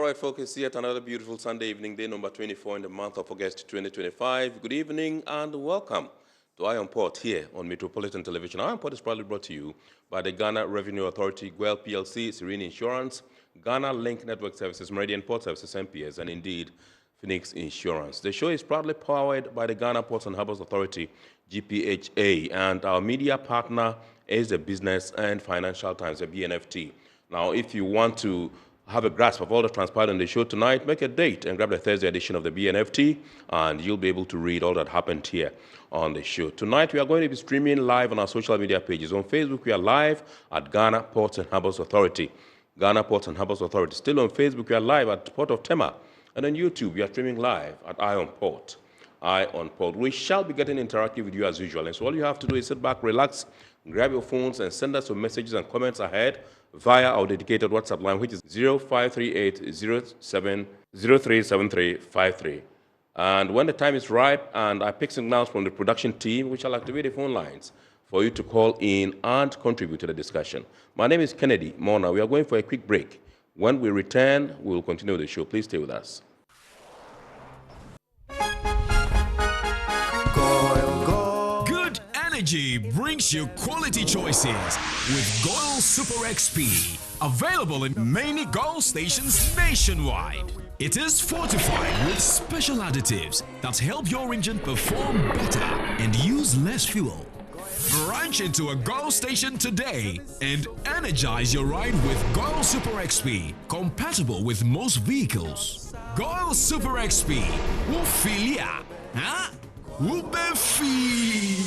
right, folks, it's yet another beautiful Sunday evening, day number 24 in the month of August 2025. Good evening and welcome to Eye on Port here on Metropolitan Television. Eye on Port is proudly brought to you by the Ghana Revenue Authority, GWEL PLC, Serene Insurance, Ghana Link Network Services, Meridian Port Services, MPS, and indeed Phoenix Insurance. The show is proudly powered by the Ghana Ports and Harbours Authority, GPHA, and our media partner is the Business and Financial Times, the BNFT. Now, if you want to have a grasp of all the transpired on the show tonight, make a date and grab the Thursday edition of the BNFT, and you'll be able to read all that happened here on the show. Tonight, we are going to be streaming live on our social media pages. On Facebook, we are live at Ghana Ports and Harbours Authority. Ghana Ports and Harbours Authority. Still on Facebook, we are live at Port of Tema. And on YouTube, we are streaming live at Eye on Port. Eye on Port. We shall be getting interactive with you as usual. And so all you have to do is sit back, relax, grab your phones, and send us your messages and comments ahead via our dedicated WhatsApp line, which is 0538-037353. And when the time is ripe and I pick signals from the production team, we shall activate the phone lines for you to call in and contribute to the discussion. My name is Kennedy Mona. We are going for a quick break. When we return, we will continue the show. Please stay with us. Good energy brings you quality choices with Goil Super XP. Available in many Goil stations nationwide. It is fortified with special additives that help your engine perform better and use less fuel. Branch into a Goil station today and energize your ride with Goil Super XP, compatible with most vehicles. Goil Super XP, Wufilia, huh? Wubefeel.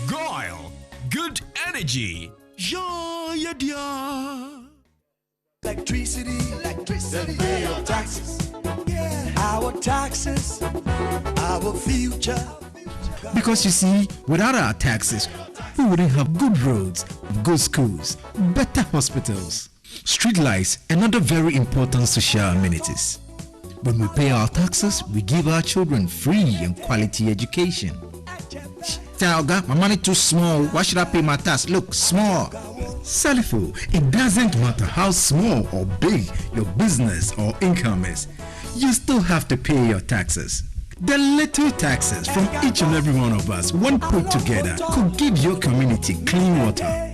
Goil, good energy. Ja, ya, dia. Electricity, then pay your taxes. Yeah. Our taxes, our future. Because you see, without our taxes, we wouldn't have good roads, good schools, better hospitals, street lights, and other very important social amenities. When we pay our taxes, we give our children free and quality education. Talga, my money too small. Why should I pay my tax? Look, small. Salifo, it doesn't matter how small or big your business or income is. You still have to pay your taxes. The little taxes from each and every one of us, when put together, could give your community clean water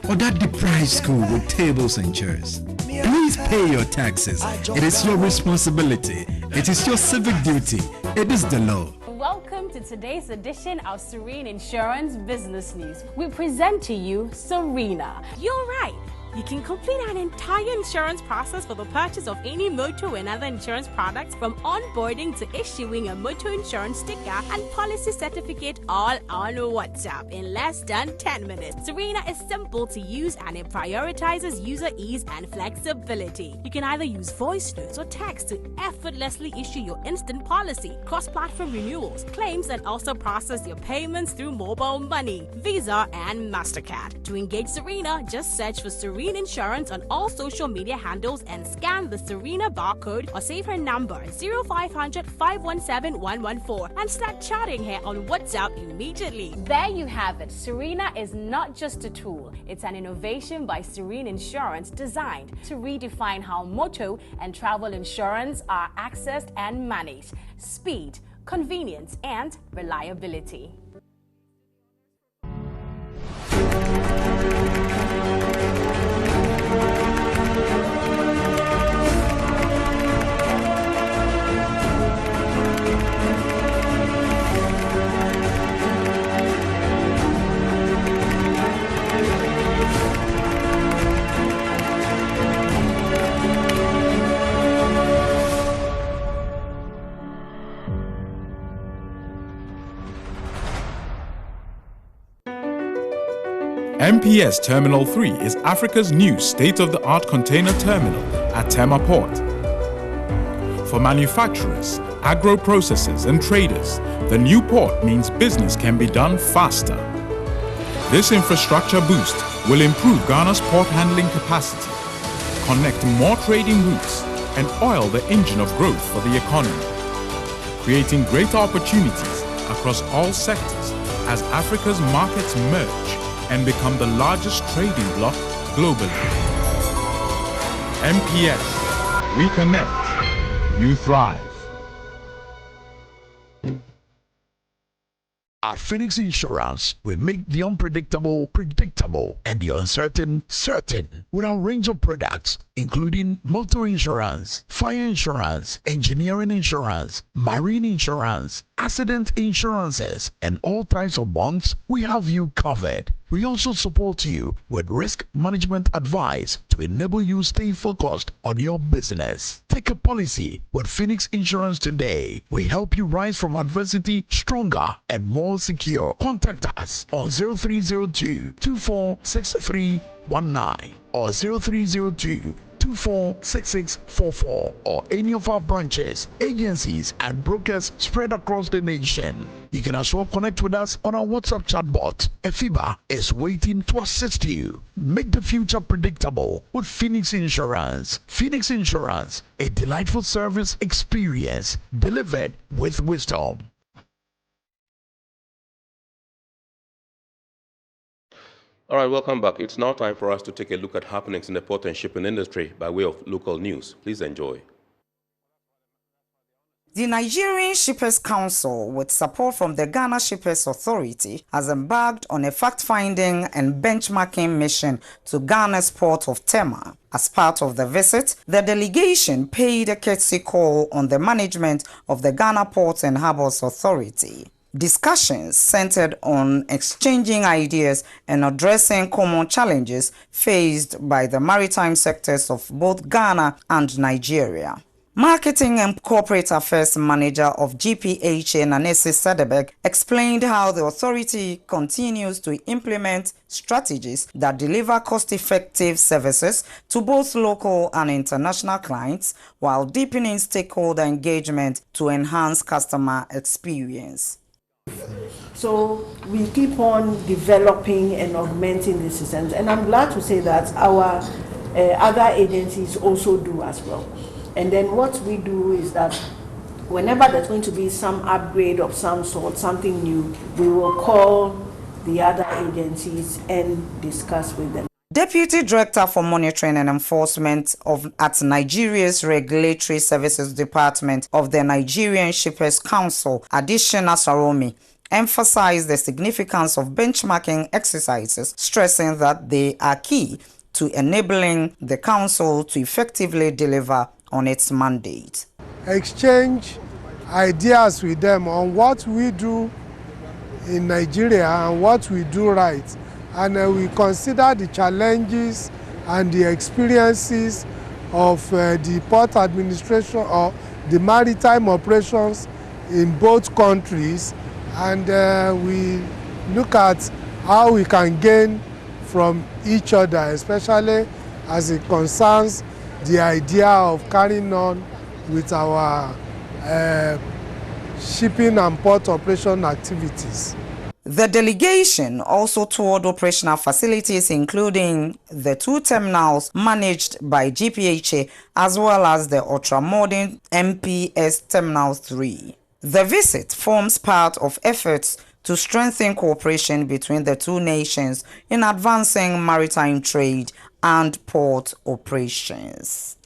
or that deprived school with tables and chairs. Please pay your taxes. It is your responsibility. It is your civic duty. It is the law. Welcome to today's edition of Serene Insurance Business News. We present to you Serena. You're right. You can complete an entire insurance process for the purchase of any motor and other insurance products, from onboarding to issuing a motor insurance sticker and policy certificate, all on WhatsApp in less than 10 minutes. Serena is simple to use and it prioritizes user ease and flexibility. You can either use voice notes or text to effortlessly issue your instant policy, cross-platform renewals, claims, and also process your payments through mobile money, Visa, and MasterCard. To engage Serena, just search for Serene Insurance on all social media handles and scan the Serena barcode or save her number 0500 517 114 and start chatting her on WhatsApp immediately. There you have it. Serena is not just a tool, it's an innovation by Serene Insurance designed to redefine how motor and travel insurance are accessed and managed. Speed, convenience, and reliability. MPS Terminal 3 is Africa's new state-of-the-art container terminal at Tema Port. For manufacturers, agro-processors and traders, the new port means business can be done faster. This infrastructure boost will improve Ghana's port handling capacity, connect more trading routes, and oil the engine of growth for the economy, creating greater opportunities across all sectors as Africa's markets merge and become the largest trading bloc globally. MPS, we connect. you thrive. At Phoenix Insurance, we make the unpredictable predictable and the uncertain certain with our range of products, including motor insurance, fire insurance, engineering insurance, marine insurance, accident insurances, and all types of bonds. We have you covered. We also support you with risk management advice to enable you stay focused on your business. Take a policy with Phoenix Insurance today. We help you rise from adversity stronger and more secure. Contact us on 0302 246319 or 0302 246644 or any of our branches, agencies, and brokers spread across the nation. You can as well connect with us on our WhatsApp chatbot. EFIBA is waiting to assist you. Make the future predictable with Phoenix Insurance. Phoenix Insurance, a delightful service experience delivered with wisdom. All right, welcome back. It's now time for us to take a look at happenings in the port and shipping industry by way of local news. Please enjoy. The Nigerian Shippers Council, with support from the Ghana Shippers Authority, has embarked on a fact-finding and benchmarking mission to Ghana's port of Tema. As part of the visit, the delegation paid a courtesy call on the management of the Ghana Ports and Harbours Authority. Discussions centered on exchanging ideas and addressing common challenges faced by the maritime sectors of both Ghana and Nigeria. Marketing and Corporate Affairs Manager of GPHA, Nanesi Sedebek, explained how the authority continues to implement strategies that deliver cost-effective services to both local and international clients while deepening stakeholder engagement to enhance customer experience. So we keep on developing and augmenting the systems, and I'm glad to say that our other agencies also do as well. And then what we do is that whenever there's going to be some upgrade of some sort, something new, we will call the other agencies and discuss with them. Deputy Director for Monitoring and Enforcement at Nigeria's Regulatory Services Department of the Nigerian Shippers Council, Adishina Saromi, emphasized the significance of benchmarking exercises, stressing that they are key to enabling the council to effectively deliver on its mandate. Exchange ideas with them on what we do in Nigeria and what we do right. And we consider the challenges and the experiences of the port administration or the maritime operations in both countries, and we look at how we can gain from each other, especially as it concerns the idea of carrying on with our shipping and port operation activities. The delegation also toured operational facilities, including the 2 terminals managed by GPHA, as well as the ultra-modern MPS Terminal 3. The visit forms part of efforts to strengthen cooperation between the two nations in advancing maritime trade and port operations.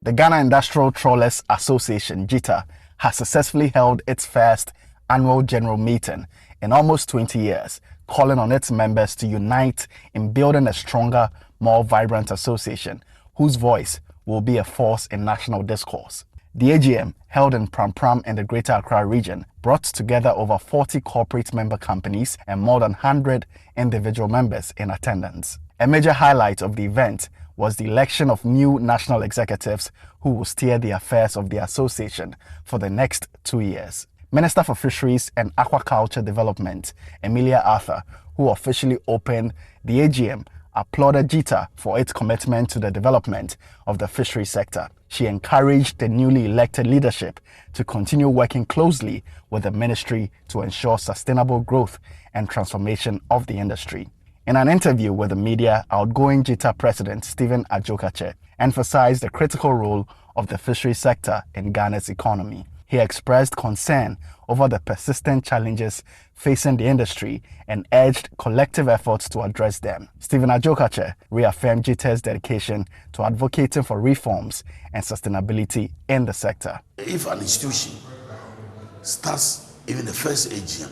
The Ghana Industrial Trawlers Association, GITA, has successfully held its first annual general meeting in almost 20 years, calling on its members to unite in building a stronger, more vibrant association whose voice will be a force in national discourse. The AGM, held in Pram in the Greater Accra region, brought together over 40 corporate member companies and more than 100 individual members in attendance. A major highlight of the event was the election of new national executives who will steer the affairs of the association for the next 2 years. Minister for Fisheries and Aquaculture Development, Emilia Arthur, who officially opened the AGM, applauded GITA for its commitment to the development of the fishery sector. She encouraged the newly elected leadership to continue working closely with the ministry to ensure sustainable growth and transformation of the industry. In an interview with the media, outgoing GITA President Stephen Adjokache emphasized the critical role of the fishery sector in Ghana's economy. He expressed concern over the persistent challenges facing the industry and urged collective efforts to address them. Stephen Ajokache reaffirmed GITA's dedication to advocating for reforms and sustainability in the sector. If an institution starts even the first AGM,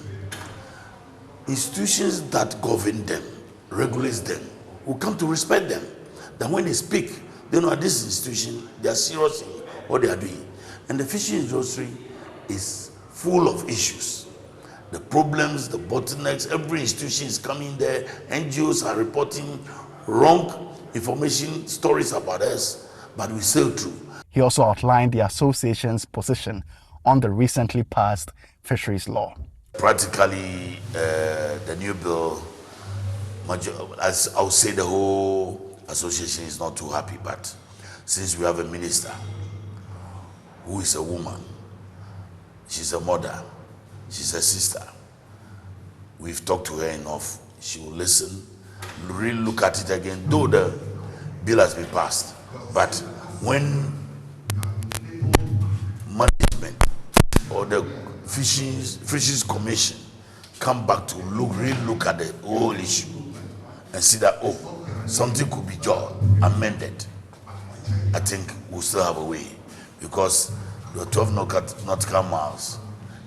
institutions that govern them, regulate them, will come to respect them. That when they speak, they know at this institution, they are serious in what they are doing. And the fishing industry is full of issues. The problems, the bottlenecks, every institution is coming there. NGOs are reporting wrong information, stories about us, but we sail through. He also outlined the association's position on the recently passed fisheries law. Practically, the new bill, as I would say, the whole association is not too happy, but since we have a minister who is a woman, she's a mother, she's a sister, we've talked to her enough, she will listen, really look at it again, though the bill has been passed. But when management or the Fisheries Commission come back to really look at the whole issue and see that, oh, something could be amended, I think we'll still have a way, because the 12 nautical miles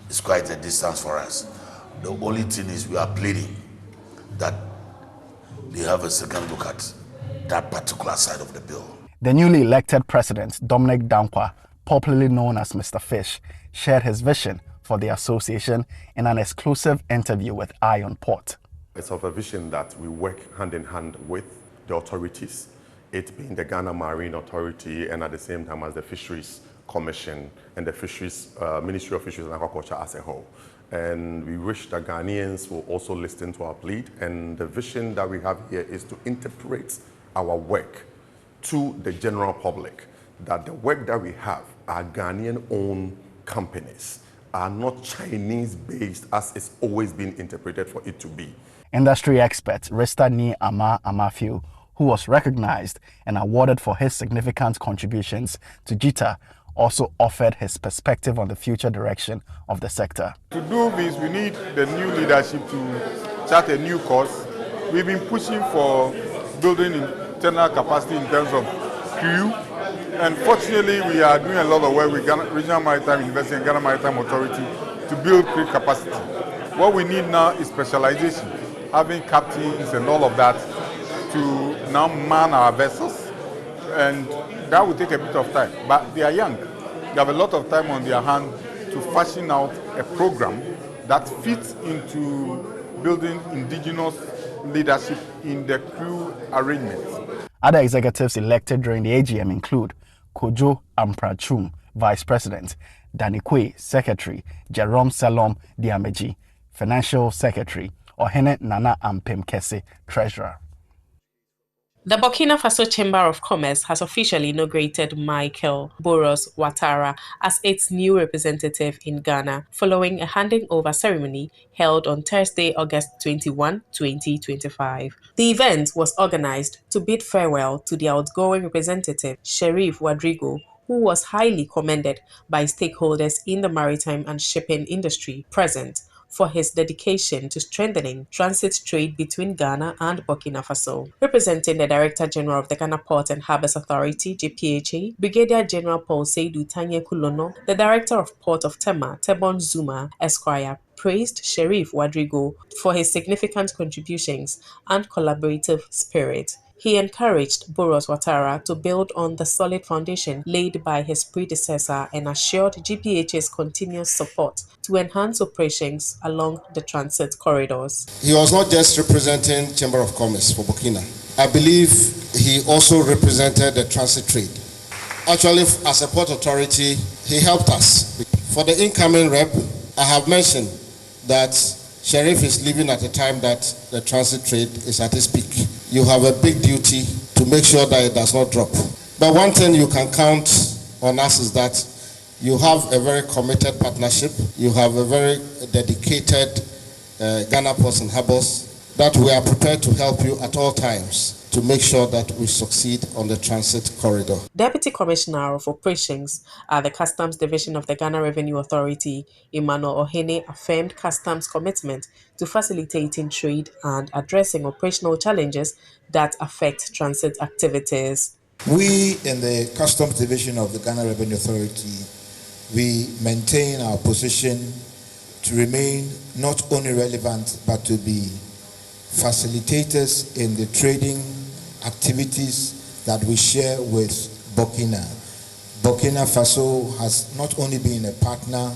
is quite a distance for us. The only thing is we are pleading that they have a second look at that particular side of the bill. The newly elected president, Dominic Dankwa, popularly known as Mr. Fish, shared his vision for the association in an exclusive interview with Eye on Port. It's of a vision that we work hand in hand with the authorities, it being the Ghana Marine Authority and at the same time as the Fisheries Commission and the Fisheries Ministry of Fisheries and Agriculture as a whole. And we wish that Ghanaians will also listen to our plead. And the vision that we have here is to interpret our work to the general public, that the work that we have are Ghanaian-owned companies, are not Chinese-based as it's always been interpreted for it to be. Industry expert Rista Ni Ama Amafio, who was recognized and awarded for his significant contributions to GITA, also offered his perspective on the future direction of the sector. To do this, we need the new leadership to chart a new course. We've been pushing for building internal capacity in terms of crew, and fortunately we are doing a lot of work with Regional Maritime University and Ghana Maritime Authority to build crew capacity. What we need now is specialization, having captains and all of that to now man our vessels, and that will take a bit of time, but they are young. They have a lot of time on their hand to fashion out a program that fits into building indigenous leadership in the crew arrangements. Other executives elected during the AGM include Kojo Amprachum, Vice President, Danny Kwe, Secretary, Jerome Salom Diameji, Financial Secretary, Ohene Nana Ampem Kese, Treasurer. The Burkina Faso Chamber of Commerce has officially inaugurated Michel Borrus Ouattara as its new representative in Ghana, following a handing over ceremony held on Thursday, August 21, 2025. The event was organized to bid farewell to the outgoing representative, Sheriff Wadrigo, who was highly commended by stakeholders in the maritime and shipping industry present for his dedication to strengthening transit trade between Ghana and Burkina Faso. Representing the Director General of the Ghana Port and Harbours Authority-GPHA, Brigadier General Paul Seydou Tanye Kulono, the Director of Port of Tema, Tebon Zuma, Esquire, praised Sheriff Wadrigo for his significant contributions and collaborative spirit. He encouraged Borrus Ouattara to build on the solid foundation laid by his predecessor and assured GPHA's continuous support to enhance operations along the transit corridors. He was not just representing Chamber of Commerce for Burkina. I believe he also represented the transit trade. Actually, as a port authority, he helped us. For the incoming rep, I have mentioned that Sheriff is leaving at a time that the transit trade is at its peak. You have a big duty to make sure that it does not drop. But one thing you can count on us is that you have a very committed partnership. You have a very dedicated Ghana Ports and Harbours that we are prepared to help you at all times. to make sure that we succeed on the transit corridor. Deputy Commissioner of Operations at the Customs Division of the Ghana Revenue Authority, Emmanuel Ohene, affirmed Customs' commitment to facilitating trade and addressing operational challenges that affect transit activities. We in the Customs Division of the Ghana Revenue Authority, we maintain our position to remain not only relevant but to be facilitators in the trading activities that we share with Burkina. Burkina Faso has not only been a partner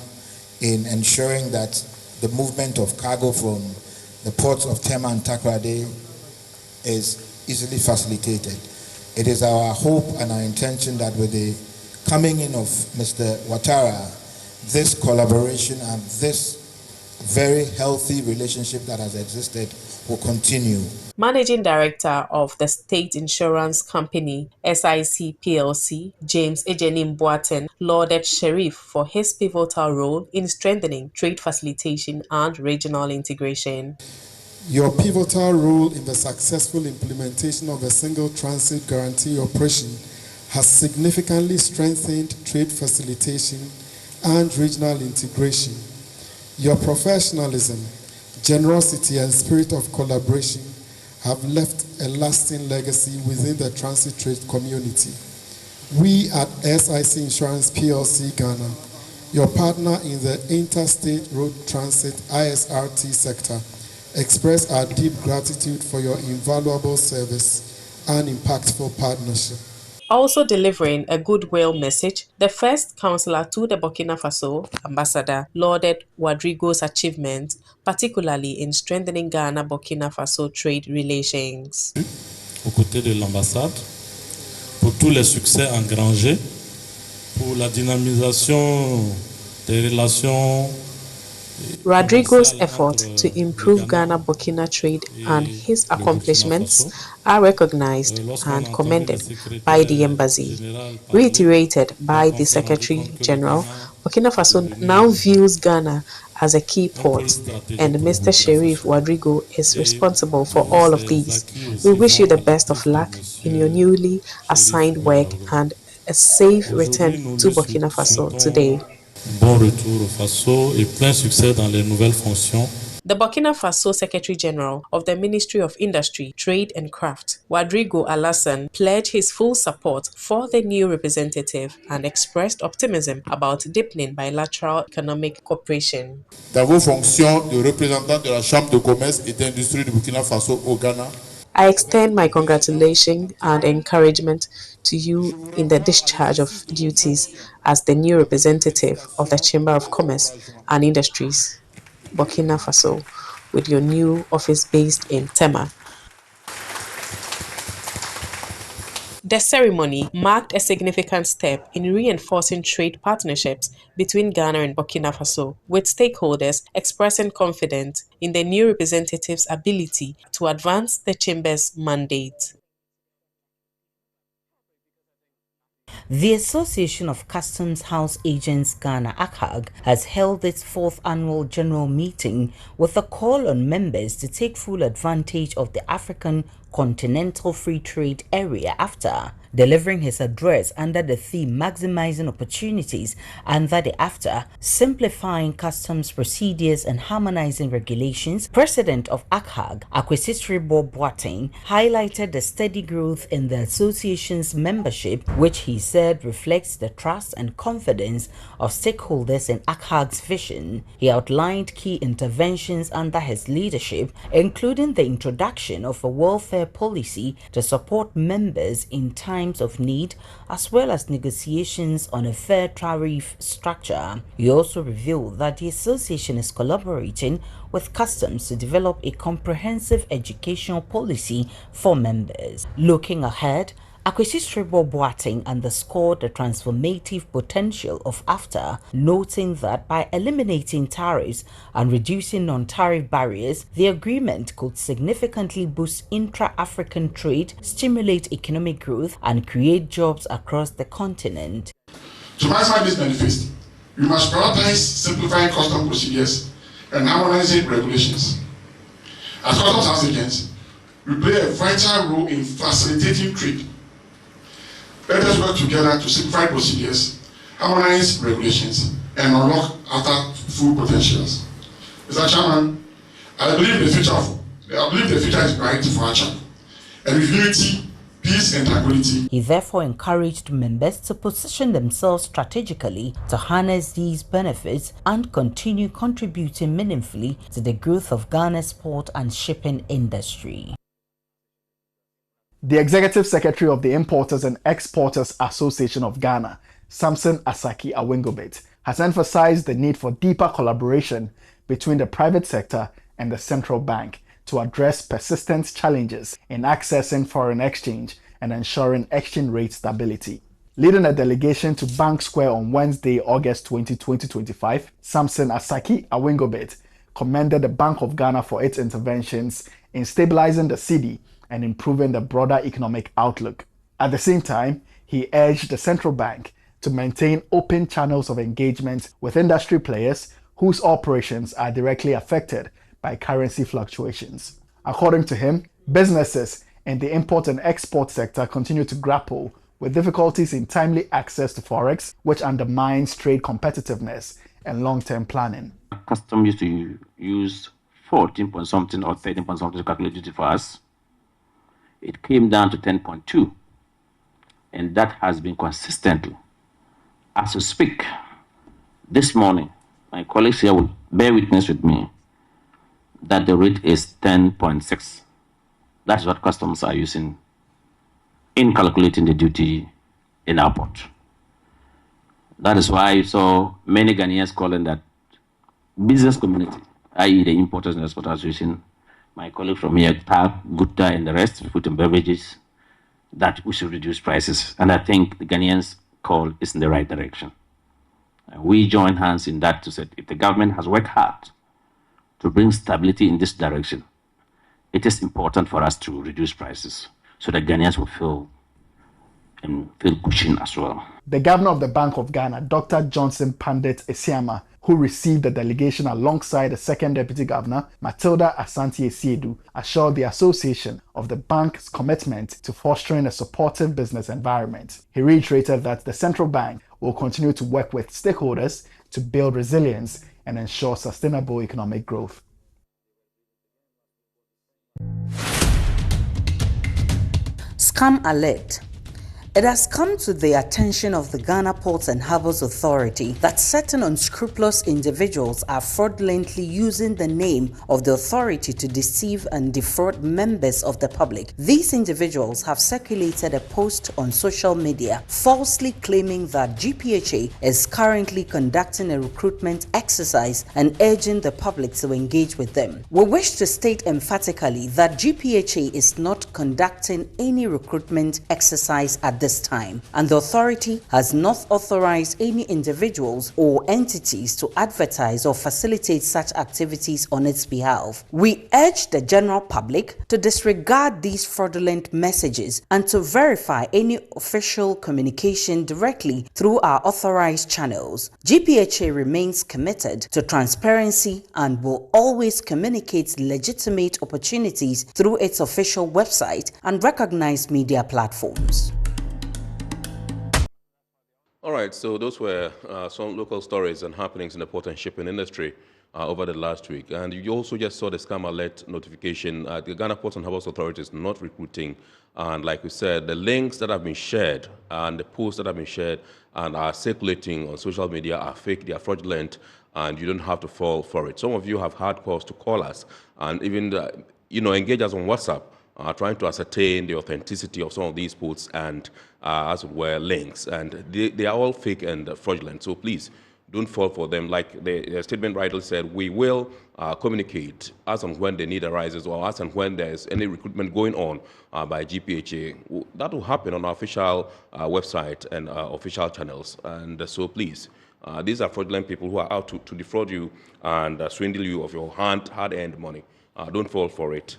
in ensuring that the movement of cargo from the ports of Tema and Takoradi is easily facilitated. It is our hope and our intention that with the coming in of Mr. Ouattara, this collaboration and this very healthy relationship that has existed will continue. Managing Director of the State Insurance Company, SIC PLC, James Ejenim Boaten, lauded Sheriff for his pivotal role in strengthening trade facilitation and regional integration. Your pivotal role in the successful implementation of a single transit guarantee operation has significantly strengthened trade facilitation and regional integration. Your professionalism, generosity, and spirit of collaboration have left a lasting legacy within the transit trade community. We at SIC Insurance PLC Ghana, your partner in the Interstate Road Transit ISRT sector, express our deep gratitude for your invaluable service and impactful partnership. Also delivering a goodwill message, the first councillor to the Burkina Faso, Ambassador, lauded Ouattara's achievement, particularly in strengthening Ghana-Burkina Faso trade relations. Aux côtés de l'ambassade, pour tous les succès engrangés, pour la dynamisation des relations. Rodrigo's effort to improve Ghana-Burkina trade and his accomplishments are recognized and commended by the embassy. Reiterated by the Secretary General, Burkina Faso now views Ghana as a key port, and Mr. Sheriff Rodrigo is responsible for all of these. We wish you the best of luck in your newly assigned work and a safe return to Burkina Faso today. Bon retour au Faso et plein succès dans les nouvelles fonctions. The Burkina Faso Secretary General of the Ministry of Industry, Trade and Craft, Ouattara Alassane, pledged his full support for the new representative and expressed optimism about deepening bilateral economic cooperation. Dans vos fonctions de représentant de la Chambre de commerce et d'industrie du Burkina Faso au Ghana, I extend my congratulations and encouragement to you in the discharge of duties as the new representative of the Chamber of Commerce and Industries, Burkina Faso, with your new office based in Tema. The ceremony marked a significant step in reinforcing trade partnerships between Ghana and Burkina Faso, with stakeholders expressing confidence in the new representative's ability to advance the Chamber's mandate. The Association of Customs House Agents Ghana, ACHAG, has held its 4th annual general meeting with a call on members to take full advantage of the African Continental Free Trade Area AfCFTA. Delivering his address under the theme Maximizing Opportunities under the AfCFTA, Simplifying Customs Procedures and Harmonizing Regulations, President of ACHAG, Akwesisribo Boateng, highlighted the steady growth in the association's membership, which he said reflects the trust and confidence of stakeholders in ACHAG's vision. He outlined key interventions under his leadership, including the introduction of a welfare policy to support members in times of need, as well as negotiations on a fair tariff structure. He also revealed that the association is collaborating with customs to develop a comprehensive educational policy for members. Looking ahead, Akwesisribo Boateng underscored the transformative potential of AfCFTA, noting that by eliminating tariffs and reducing non-tariff barriers, the agreement could significantly boost intra-African trade, stimulate economic growth, and create jobs across the continent. To maximize this benefit, we must prioritize simplifying customs procedures and harmonizing regulations. As customs house agents, will play a vital role in facilitating trade. Let us work together to simplify procedures, harmonize regulations, and unlock other full potentials. Mr. Chairman, I believe the future is bright for ACHAG, and with unity, peace, and tranquility. He therefore encouraged members to position themselves strategically to harness these benefits and continue contributing meaningfully to the growth of Ghana's port and shipping industry. The Executive Secretary of the Importers and Exporters Association of Ghana, Samson Asaki Awengobet, has emphasized the need for deeper collaboration between the private sector and the central bank to address persistent challenges in accessing foreign exchange and ensuring exchange rate stability. Leading a delegation to Bank Square on Wednesday, August 20, 2025, Samson Asaki Awengobet commended the Bank of Ghana for its interventions in stabilizing the cedi and improving the broader economic outlook. At the same time, he urged the central bank to maintain open channels of engagement with industry players whose operations are directly affected by currency fluctuations. According to him, businesses in the import and export sector continue to grapple with difficulties in timely access to Forex, which undermines trade competitiveness and long-term planning. Custom used to use 14 point something or 13 point something to calculate duty for us. It came down to 10.2, and that has been consistently. As we speak, this morning, my colleagues here will bear witness with me that the rate is 10.6. That's what customs are using in calculating the duty in our port. That is why you saw many Ghanaians calling that business community, i.e. the Importers and Exporters Association, my colleague from here, GITA and the rest, food and beverages, that we should reduce prices. And I think the Ghanaians' call is in the right direction. And we join hands in that to say, if the government has worked hard to bring stability in this direction, it is important for us to reduce prices so that Ghanaians will feel cushion as well. The governor of the Bank of Ghana, Dr. Johnson Pandit Esiama, who received the delegation alongside the second deputy governor, Matilda Asante-Esiedu, assured the association of the bank's commitment to fostering a supportive business environment. He reiterated that the central bank will continue to work with stakeholders to build resilience and ensure sustainable economic growth. Scam alert. It has come to the attention of the Ghana Ports and Harbours Authority that certain unscrupulous individuals are fraudulently using the name of the authority to deceive and defraud members of the public. These individuals have circulated a post on social media falsely claiming that GPHA is currently conducting a recruitment exercise and urging the public to engage with them. We wish to state emphatically that GPHA is not conducting any recruitment exercise at this time, and the authority has not authorized any individuals or entities to advertise or facilitate such activities on its behalf. We urge the general public to disregard these fraudulent messages and to verify any official communication directly through our authorized channels. GPHA remains committed to transparency and will always communicate legitimate opportunities through its official website and recognized media platforms. All right, so those were some local stories and happenings in the port and shipping industry over the last week. And you also just saw the scam alert notification. The Ghana Ports and Harbours Authority is not recruiting. And like we said, the links that have been shared and the posts that have been shared and are circulating on social media are fake, they are fraudulent, and you don't have to fall for it. Some of you have had calls to call us and even engage us on WhatsApp, trying to ascertain the authenticity of some of these posts and, as it were, links. And they are all fake and fraudulent. So please, don't fall for them. Like the statement rightly said, we will communicate as and when the need arises or as and when there's any recruitment going on by GPHA. That will happen on our official website and official channels. And so please, these are fraudulent people who are out to defraud you and swindle you of your hard-earned money. Don't fall for it.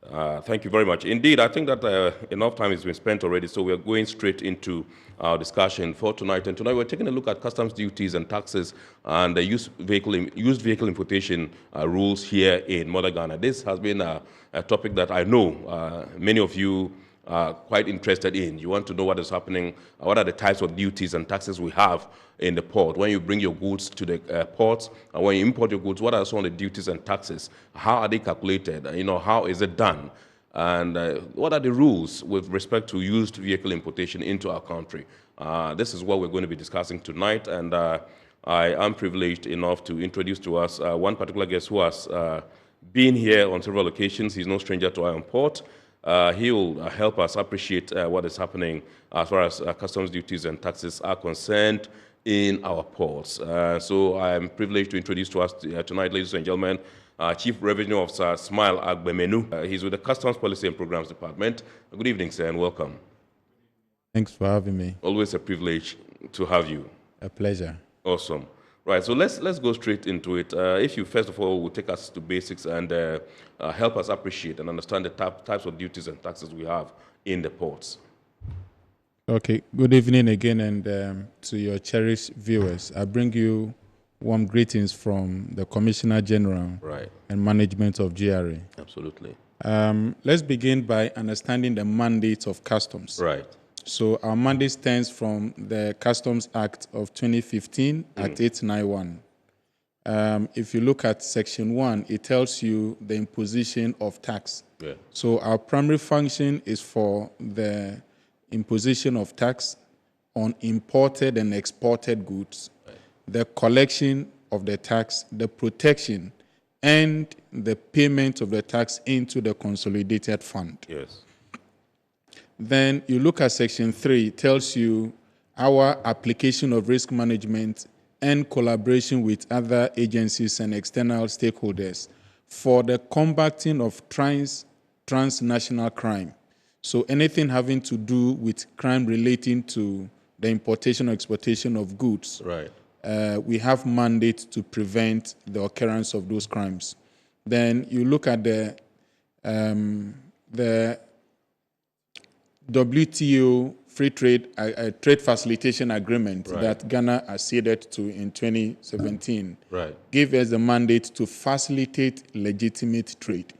Thank you very much. Indeed, I think that enough time has been spent already, so we're going straight into our discussion for tonight. And tonight we're taking a look at customs duties and taxes and the used vehicle importation rules here in Mother Ghana. This has been a topic that I know many of you are quite interested in. You want to know what is happening, what are the types of duties and taxes we have in the port. When you bring your goods to the port, and when you import your goods, what are some of the duties and taxes? How are they calculated? How is it done? And what are the rules with respect to used vehicle importation into our country? This is what we're going to be discussing tonight, and I am privileged enough to introduce to us one particular guest who has been here on several occasions. He's no stranger to our port. He will help us appreciate what is happening as far as customs duties and taxes are concerned in our ports. So I'm privileged to introduce to us tonight, ladies and gentlemen, Chief Revenue Officer Smile Agbemenu. He's with the Customs Policy and Programs Department. Good evening, sir, and welcome. Thanks for having me. Always a privilege to have you. A pleasure. Awesome. Right, so let's go straight into it. If you, first of all, will take us to basics and help us appreciate and understand the types of duties and taxes we have in the ports. Okay, good evening again, and to your cherished viewers. I bring you warm greetings from the Commissioner General and Management of GRA. Absolutely. Let's begin by understanding the mandate of customs. Right. So our mandate stems from the Customs Act of 2015, Act 891. If you look at Section 1, it tells you the imposition of tax. Yeah. So our primary function is for the imposition of tax on imported and exported goods, the collection of the tax, the protection, and the payment of the tax into the consolidated fund. Yes. Then you look at Section 3, it tells you our application of risk management and collaboration with other agencies and external stakeholders for the combating of transnational crime. So anything having to do with crime relating to the importation or exportation of goods, we have mandate to prevent the occurrence of those crimes. Then you look at the WTO free trade trade facilitation agreement that Ghana acceded to in 2017. Gave us the mandate to facilitate legitimate trade.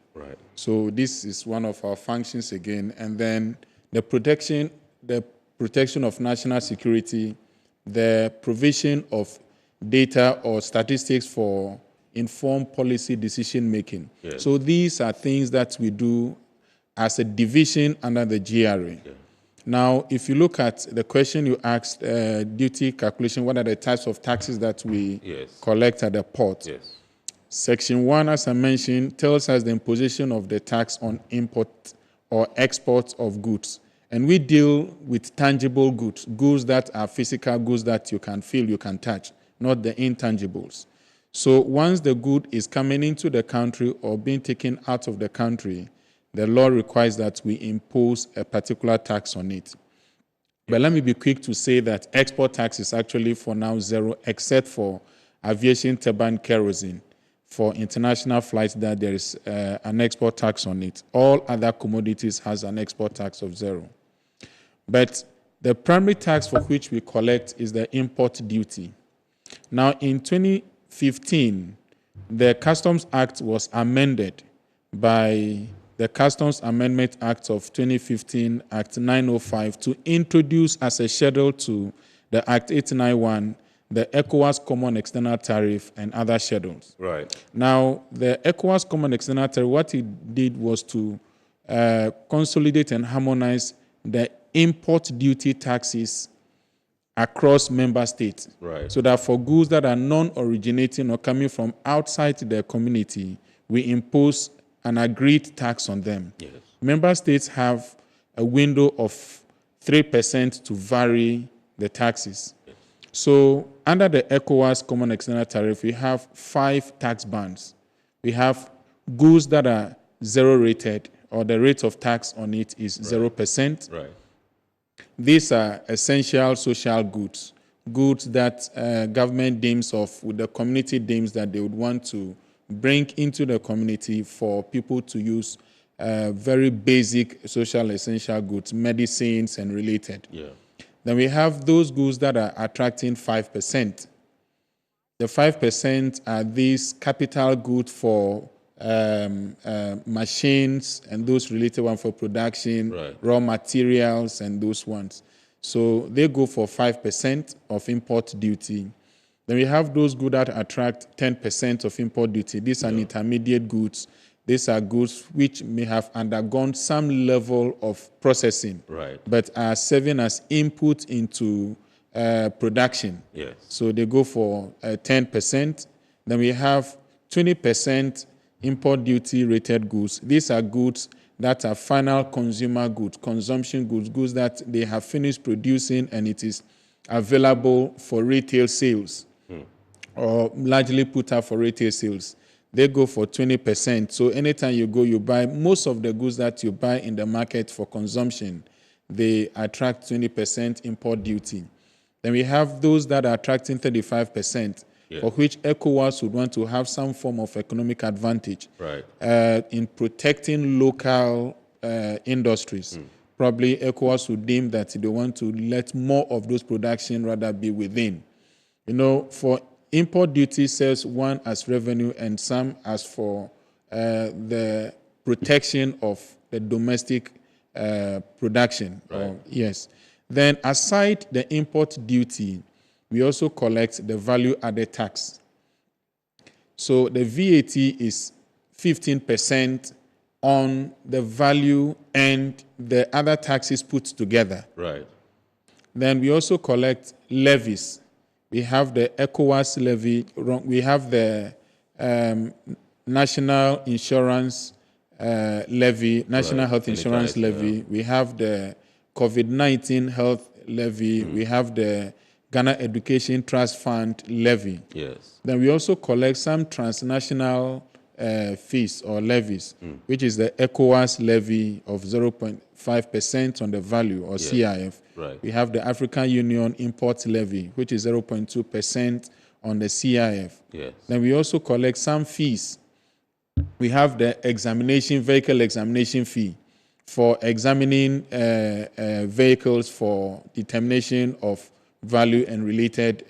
So this is one of our functions again. And then the protection of national security, the provision of data or statistics for informed policy decision making. Yes. So these are things that we do as a division under the GRA. Yeah. Now, if you look at the question you asked, duty calculation, what are the types of taxes that we collect at the port? Yes. Section 1, as I mentioned, tells us the imposition of the tax on import or export of goods. And we deal with tangible goods, goods that are physical, goods that you can feel, you can touch, not the intangibles. So once the good is coming into the country or being taken out of the country, the law requires that we impose a particular tax on it. But let me be quick to say that export tax is actually for now zero, except for aviation turbine kerosene. For international flights, that there is an export tax on it. All other commodities has an export tax of zero. But the primary tax for which we collect is the import duty. Now, in 2015, the Customs Act was amended by the Customs Amendment Act of 2015, Act 905, to introduce as a schedule to the Act 891 the ECOWAS Common External Tariff and other schedules. Right. Now, the ECOWAS Common External Tariff, what it did was to consolidate and harmonize the import duty taxes across member states. Right. So that for goods that are non-originating or coming from outside the community, we impose an agreed tax on them. Yes. Member states have a window of 3% to vary the taxes. So under the ECOWAS Common External Tariff, we have 5 tax bands. We have goods that are zero rated, or the rate of tax on it is 0%. Right. These are essential social goods, goods that government deems of, with the community deems that they would want to bring into the community for people to use very basic social essential goods, medicines and related. Yeah. Then we have those goods that are attracting 5%. The 5% are these capital goods for machines and those related ones for production, raw materials and those ones. So they go for 5% of import duty. Then we have those goods that attract 10% of import duty. These are intermediate goods. These are goods which may have undergone some level of processing, but are serving as input into production. Yes. So they go for 10%. Then we have 20% import duty rated goods. These are goods that are final consumer goods, consumption goods, goods that they have finished producing and it is available for retail sales or largely put up for retail sales. They go for 20%. So anytime you go, you buy most of the goods that you buy in the market for consumption, they attract 20% import duty. Then we have those that are attracting 35%, for which ECOWAS would want to have some form of economic advantage in protecting local industries. Probably ECOWAS would deem that they want to let more of those production rather be within. You know, for import duty serves one as revenue and some as for the protection of the domestic production. Yes. Then aside the import duty, we also collect the value-added tax. So the VAT is 15% on the value and the other taxes put together. Right. Then we also collect levies. We have the ECOWAS levy. We have the National Insurance levy, National Health Insurance levy. We have the COVID-19 health levy. We have the Ghana Education Trust Fund levy. Yes. Then we also collect some transnational fees or levies, which is the ECOWAS levy of 0.5% on the value or CIF. Right. We have the African Union import levy, which is 0.2% on the CIF. Yes. Then we also collect some fees. We have the vehicle examination fee for examining vehicles for determination of value and related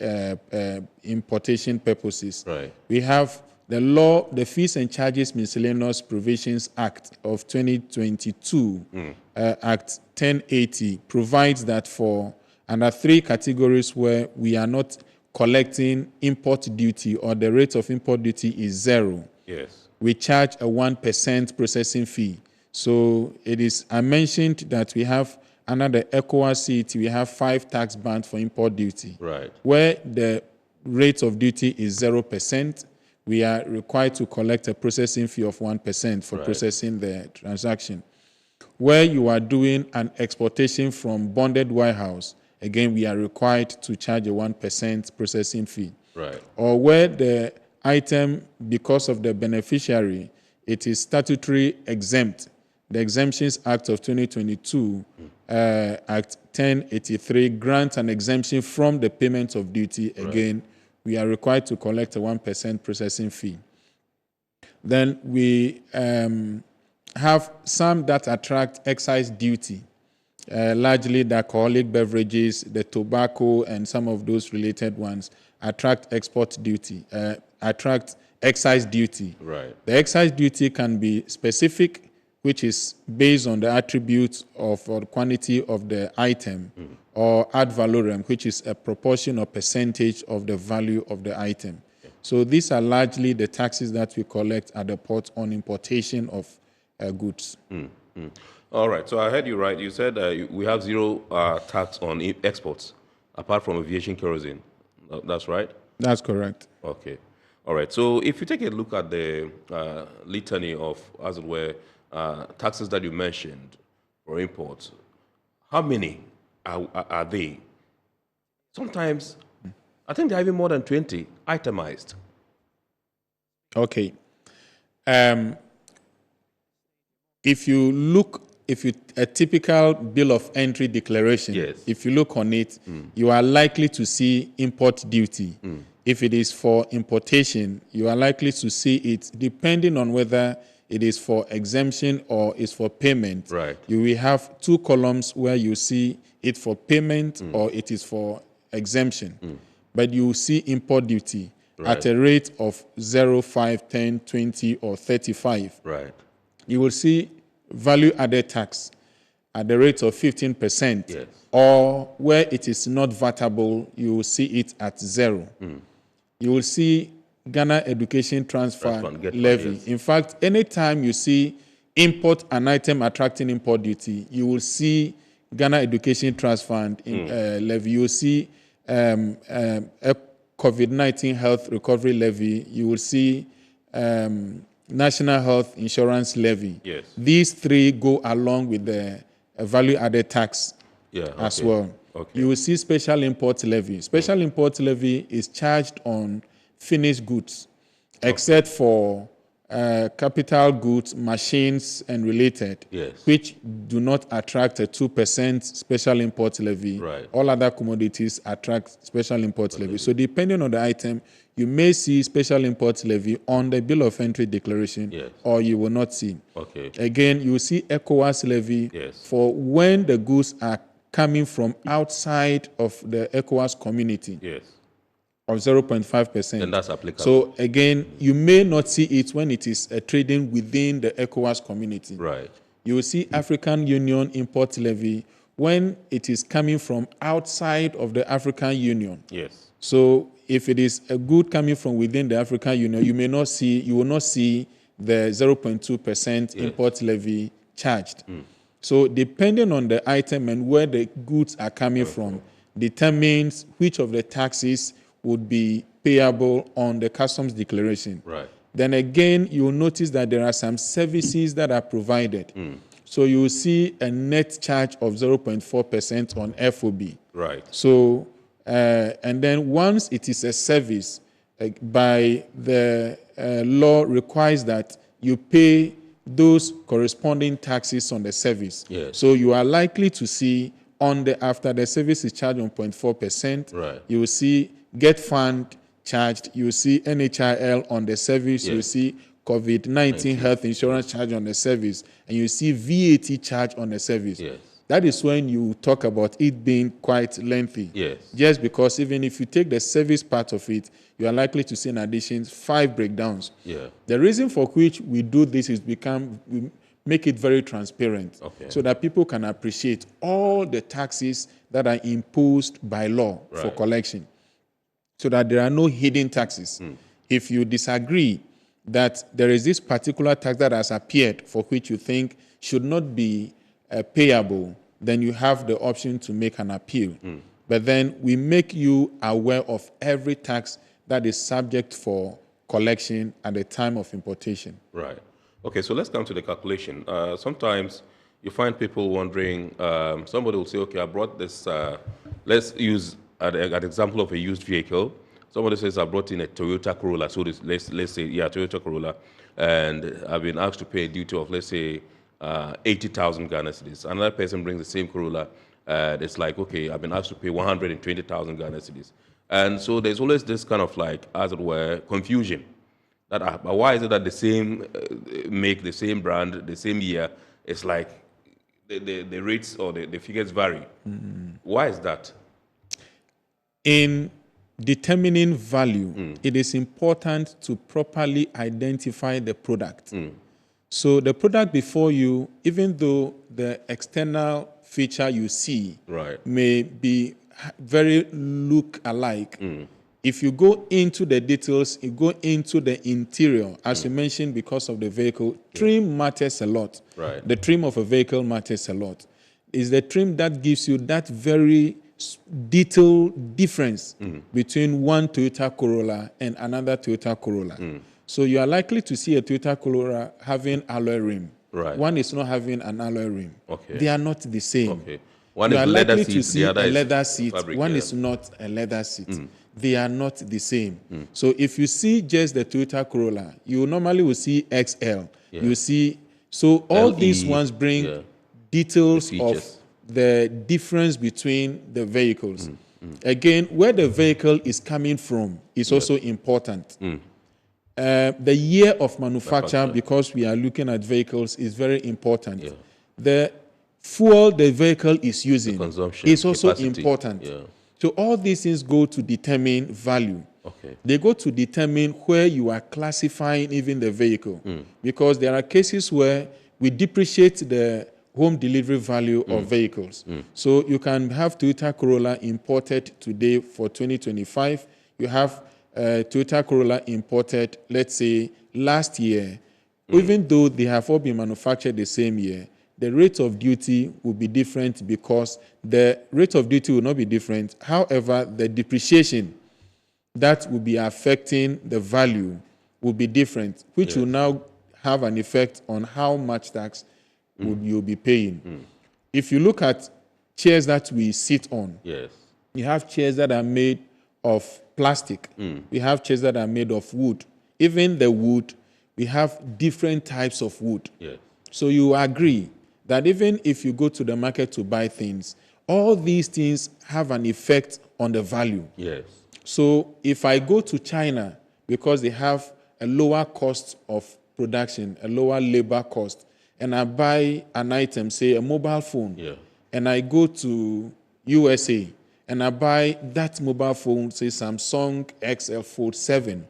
importation purposes. Right. We have the Fees and Charges Miscellaneous Provisions Act of 2022, Act 1080, provides that for under three categories where we are not collecting import duty or the rate of import duty is zero. Yes. We charge a 1% processing fee. So I mentioned that we have under the ECOWAS CET, we have 5 tax bands for import duty. Right. Where the rate of duty is 0%, we are required to collect a processing fee of 1% for processing the transaction. Where you are doing an exportation from bonded warehouse, again, we are required to charge a 1% processing fee. Right. Or where the item, because of the beneficiary, it is statutory exempt. The Exemptions Act of 2022, Act 1083, grants an exemption from the payment of duty. Again, we are required to collect a 1% processing fee. Then we have some that attract excise duty, largely the alcoholic beverages, the tobacco, and some of those related ones attract excise duty. Right. The excise duty can be specific, which is based on the attributes of or quantity of the item, or ad valorem, which is a proportion or percentage of the value of the item. So these are largely the taxes that we collect at the port on importation of goods. All right. So I heard you right. You said we have zero tax on exports, apart from aviation kerosene. That's right? That's correct. Okay. All right. So if you take a look at the litany of, as it were, taxes that you mentioned for imports, how many are they? Sometimes, I think there are even more than 20 itemized. Okay. If a typical bill of entry declaration, if you look on it, you are likely to see import duty. If it is for importation, you are likely to see it depending on whether it is for exemption or is for payment. Right. You will have 2 columns where you see it for payment or it is for exemption. But you will see import duty at a rate of 0, 5, 10, 20, or 35. Right. You will see value added tax at the rate of 15%. Yes. Or where it is not vatable, you will see it at 0. You will see Ghana Education Transfer Levy. Yes. In fact, anytime you see import an item attracting import duty, you will see Ghana Education Trust Fund levy. You will see a COVID-19 Health Recovery Levy. You will see National Health Insurance Levy. Yes. These 3 go along with the value-added tax as well. Okay. You will see Special Import Levy. Special Import Levy is charged on finished goods, except for capital goods, machines, and related, which do not attract a 2% special import levy. Right. All other commodities attract special import levy. So depending on the item, you may see special import levy on the bill of entry declaration, or you will not see. Okay. Again, you will see ECOWAS levy for when the goods are coming from outside of the ECOWAS community. Yes. Of 0.5%. And that's applicable. So again, you may not see it when it is trading within the ECOWAS community. Right. You will see African Union import levy when it is coming from outside of the African Union. Yes. So if it is a good coming from within the African Union, you will not see the 0.2% import levy charged. So depending on the item and where the goods are coming from, determines which of the taxes would be payable on the customs declaration. Right. Then again, you will notice that there are some services that are provided. So you will see a net charge of 0.4% on FOB. Right. So, and then once it is a service, by the law requires that you pay those corresponding taxes on the service. Yes. So you are likely to see after the service is charged on 0.4%, right. You will see Get Fund charged, you will see NHIL on the service, you will see COVID-19 health insurance charge on the service, and you see VAT charge on the service. Yes. That is when you talk about it being quite lengthy. Yes. Just because even if you take the service part of it, you are likely to see in addition 5 breakdowns. Yeah. The reason for which we do this is we make it very transparent, so that people can appreciate all the taxes that are imposed by law for collection, so that there are no hidden taxes. If you disagree that there is this particular tax that has appeared for which you think should not be payable, then you have the option to make an appeal. But then we make you aware of every tax that is subject for collection at the time of importation. Right. Okay, so let's come to the calculation. Sometimes you find people wondering, somebody will say, okay, I brought this, let's use an example of a used vehicle. Somebody says, I brought in a Toyota Corolla, so let's say, Toyota Corolla, and I've been asked to pay a duty of, let's say, 80,000 Ghana cedis. Another person brings the same Corolla, it's like, okay, I've been asked to pay 120,000 Ghana cedis. And so there's always this kind of like, as it were, confusion. That why is it that the same make, the same brand, the same year, it's like the rates or the figures vary? Why is that? In determining value, it is important to properly identify the product. So the product before you, even though the external feature you see may be very look alike, if you go into the details, you go into the interior, as you mentioned, because of the vehicle, trim matters a lot. The trim of a vehicle matters a lot. It's the trim that gives you that very detailed difference between one Toyota Corolla and another Toyota Corolla. So you are likely to see a Toyota Corolla having alloy rim. One is not having an alloy rim. They are not the same. One you is are leather likely seat, to see the other a is leather seat. fabric, One is not a leather seat. They are not the same. So if you see just the Toyota Corolla, you normally will see XL. You see, so all these ones bring details of the difference between the vehicles. Again, where the vehicle is coming from is also important. The year of manufacture, because we are looking at vehicles, is very important. Yeah. The fuel the vehicle is using is also important. Yeah. So all these things go to determine value. Okay. They go to determine where you are classifying even the vehicle. Because there are cases where we depreciate the home delivery value of vehicles. So you can have Toyota Corolla imported today for 2025. You have Toyota Corolla imported, let's say, last year. Even though they have all been manufactured the same year, the rate of duty will be different because the rate of duty will not be different. However, the depreciation that will be affecting the value will be different, which will now have an effect on how much tax you'll be paying. If you look at chairs that we sit on, you have chairs that are made of plastic. We have chairs that are made of wood. Even the wood, we have different types of wood. So you agree that even if you go to the market to buy things, all these things have an effect on the value. So if I go to China, because they have a lower cost of production, a lower labor cost, and I buy an item, say a mobile phone, and I go to USA, and I buy that mobile phone, say Samsung XL Fold 7,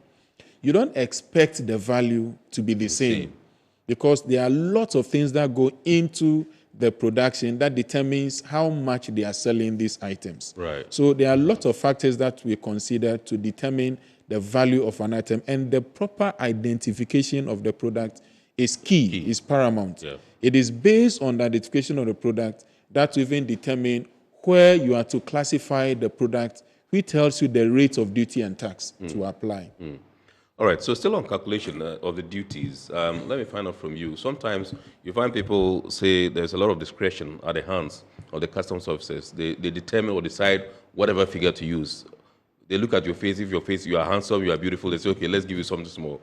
you don't expect the value to be the same because there are lots of things that go into the production that determines how much they are selling these items. So there are lots of factors that we consider to determine the value of an item, and the proper identification of the product is key. Is paramount. It is based on the identification of the product that will even determine where you are to classify the product, which tells you the rate of duty and tax to apply. All right, so still on calculation of the duties, let me find out from you. Sometimes you find people say there's a lot of discretion at the hands of the customs officers. They determine or decide whatever figure to use. They look at your face. If your face, you are handsome, you are beautiful, they say, okay, let's give you something small.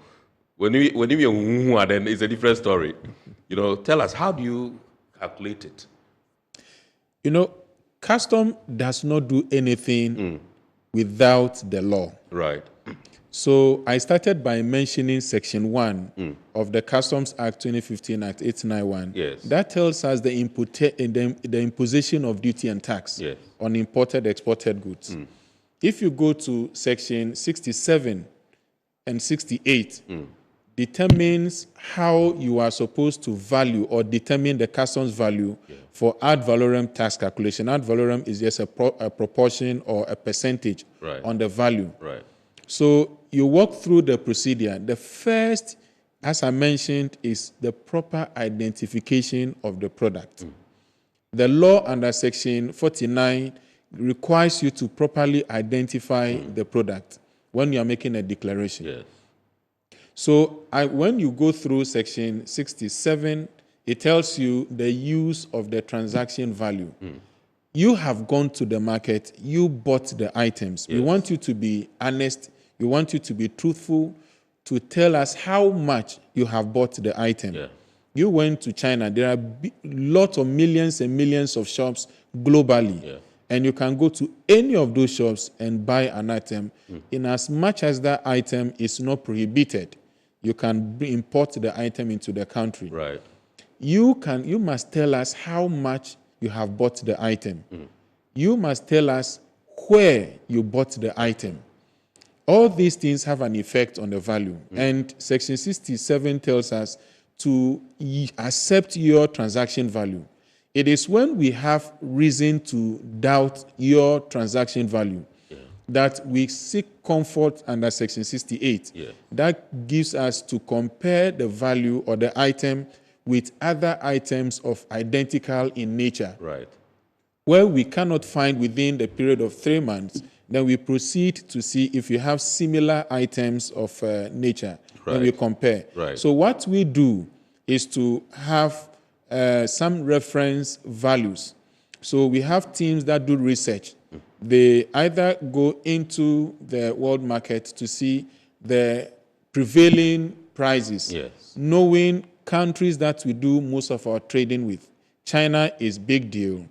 When you are then it's a different story. You know, tell us, how do you calculate it? You know, custom does not do anything without the law. So I started by mentioning Section 1 of the Customs Act 2015 Act 891. That tells us the imposition of duty and tax on imported, exported goods. If you go to Section 67 and 68, determines how you are supposed to value or determine the customs value for ad valorem tax calculation. Ad valorem is just a proportion or a percentage on the value. So you walk through the procedure. The first, as I mentioned, is the proper identification of the product. The law under Section 49 requires you to properly identify the product when you are making a declaration. So when you go through Section 67, it tells you the use of the transaction value. You have gone to the market, you bought the items. We want you to be honest. We want you to be truthful, to tell us how much you have bought the item. You went to China. There are lots of millions and millions of shops globally. And you can go to any of those shops and buy an item. In as much as that item is not prohibited, you can import the item into the country. You must tell us how much you have bought the item. You must tell us where you bought the item. All these things have an effect on the value. And Section 67 tells us to accept your transaction value. It is when we have reason to doubt your transaction value that we seek comfort under Section 68. That gives us to compare the value or the item with other items of identical in nature. Where we cannot find within the period of 3 months, then we proceed to see if you have similar items of nature, and we compare. So what we do is to have some reference values. So we have teams that do research. They either go into the world market to see the prevailing prices, knowing countries that we do most of our trading with. China is big deal.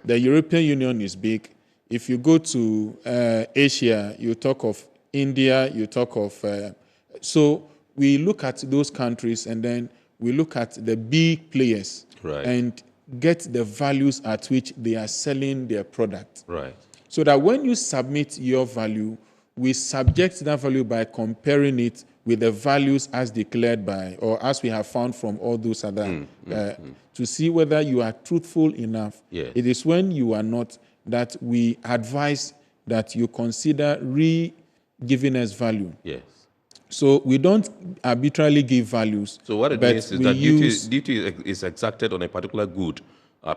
The European Union is big. If you go to Asia, you talk of India, you talk of... so we look at those countries and then we look at the big players and get the values at which they are selling their product. Right. So that when you submit your value, we subject that value by comparing it with the values as declared by, or as we have found from all those other, to see whether you are truthful enough. Yes. It is when you are not that we advise that you consider re-giving us value. Yes. So we don't arbitrarily give values. So what it means is that duty is exacted on a particular good,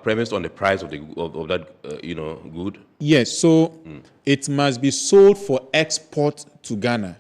premised on the price of that good. Yes. So it must be sold for export to Ghana,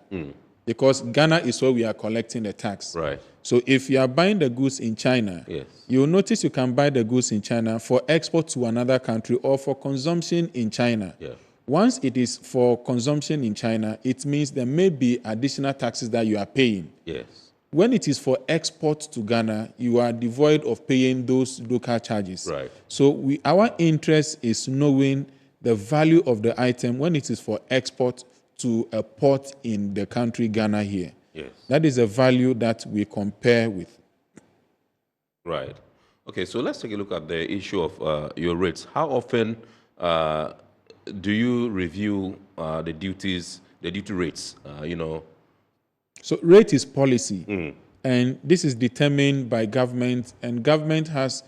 because Ghana is where we are collecting the tax. Right. So if you are buying the goods in China, you'll notice you can buy the goods in China for export to another country or for consumption in China. Yeah. Once it is for consumption in China, it means there may be additional taxes that you are paying. Yes. When it is for export to Ghana, you are devoid of paying those local charges. Right. So our interest is knowing the value of the item when it is for export to a port in the country Ghana here. Yes. That is a value that we compare with. Right. Okay, so let's take a look at the issue of your rates. How often do you review the duty rates, So rate is policy, and this is determined by government, and government has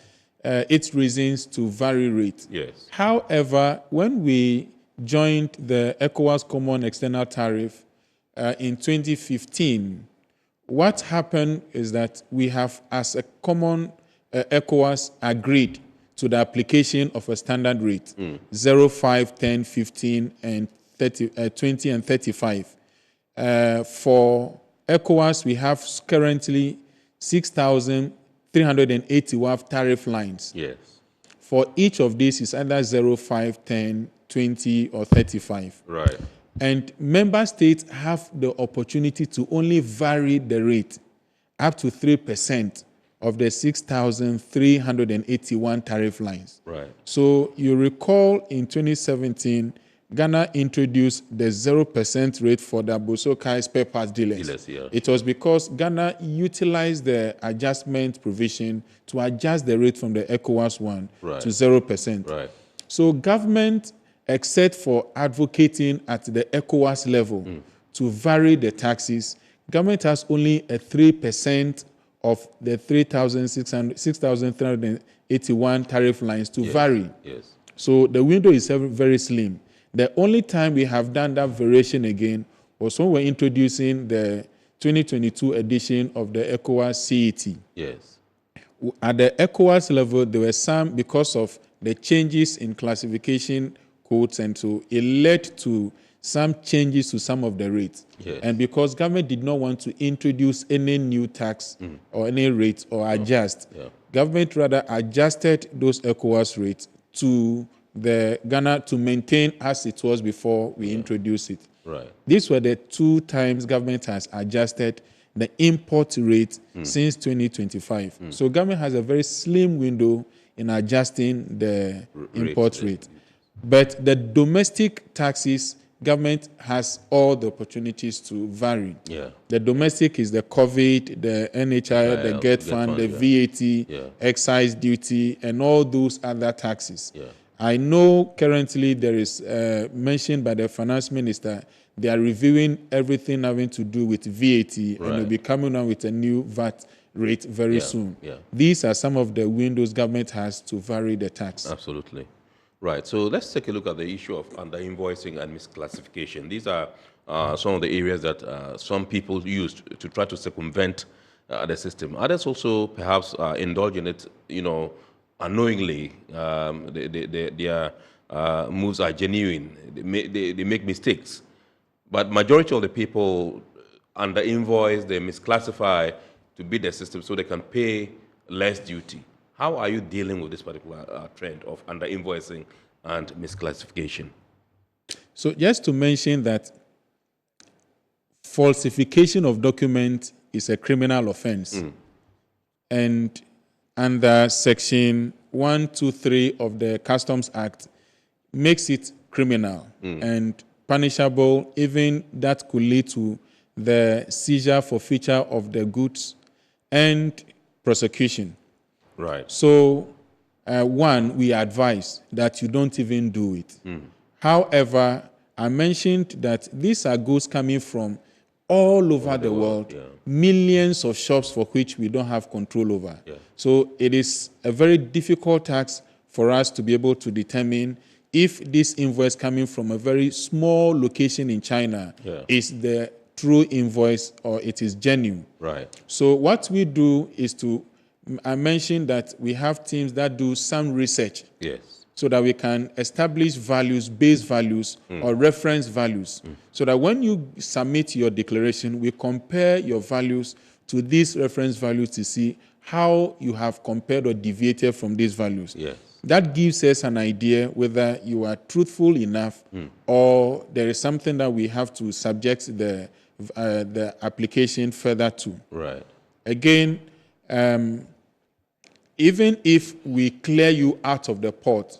its reasons to vary rate. Yes. However, when we joined the ECOWAS Common External Tariff in 2015, what happened is that we have, as a common ECOWAS, agreed to the application of a standard rate, 0, 5, 10, 15, and 30, 20, and 35. For ECOWAS, we have currently 6,381 tariff lines. Yes. For each of these is either 0, 5, 10, 20, or 35. Right. And member states have the opportunity to only vary the rate up to 3% of the 6,381 tariff lines. Right. So you recall in 2017, Ghana introduced the 0% rate for the Bosokai spare parts dealers. Yeah. It was because Ghana utilized the adjustment provision to adjust the rate from the ECOWAS one to 0%. Right. So government, except for advocating at the ECOWAS level to vary the taxes, government has only a 3% of the 6,381 tariff lines to vary. Yes. So the window is very slim. The only time we have done that variation again was when we're introducing the 2022 edition of the ECOWAS CET. Yes. At the ECOWAS level, there were some, because of the changes in classification codes, and so it led to some changes to some of the rates. Yes. And because government did not want to introduce any new tax or any rates or adjust, government rather adjusted those ECOWAS rates to the Ghana to maintain as it was before we introduced it. Right. These were the 2 times government has adjusted the import rate since 2025. So government has a very slim window in adjusting the import rate. But the domestic taxes, government has all the opportunities to vary. Yeah. The domestic is the COVID, the NHI, the GET fund, the VAT, excise duty, and all those other taxes. Yeah. I know currently there is mentioned by the finance minister, they are reviewing everything having to do with VAT, and they'll be coming on with a new VAT rate very soon. Yeah. These are some of the windows government has to vary the tax. Absolutely. Right. So let's take a look at the issue of under-invoicing and misclassification. These are some of the areas that some people used to try to circumvent the system. Others also perhaps indulge in it, unknowingly. Their moves are genuine. They make mistakes. But majority of the people under-invoice, they misclassify to beat the system so they can pay less duty. How are you dealing with this particular trend of under-invoicing and misclassification? So just to mention that falsification of documents is a criminal offense. And under Section 123 of the Customs Act makes it criminal and punishable. Even that could lead to the seizure, forfeiture of the goods, and prosecution. Right. So, one, we advise that you don't even do it. However, I mentioned that these are goods coming from all over the world, millions of shops for which we don't have control over. So it is a very difficult task for us to be able to determine if this invoice coming from a very small location in China is the true invoice or it is genuine. Right. So what we do is I mentioned that we have teams that do some research. Yes. So that we can establish values, base values, or reference values. So that when you submit your declaration, we compare your values to these reference values to see how you have compared or deviated from these values. Yes. That gives us an idea whether you are truthful enough or there is something that we have to subject the application further to. Right. Again, even if we clear you out of the port,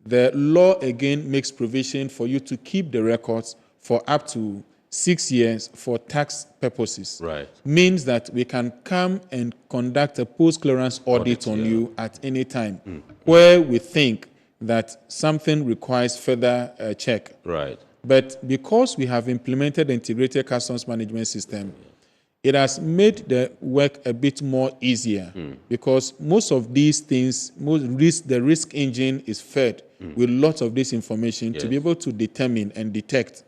the law again makes provision for you to keep the records for up to 6 years for tax purposes. Right. Means that we can come and conduct a post-clearance audit on you at any time where we think that something requires further check. Right. But because we have implemented the integrated customs management system, it has made the work a bit more easier because most of these things, the risk engine is fed with lots of this information to be able to determine and detect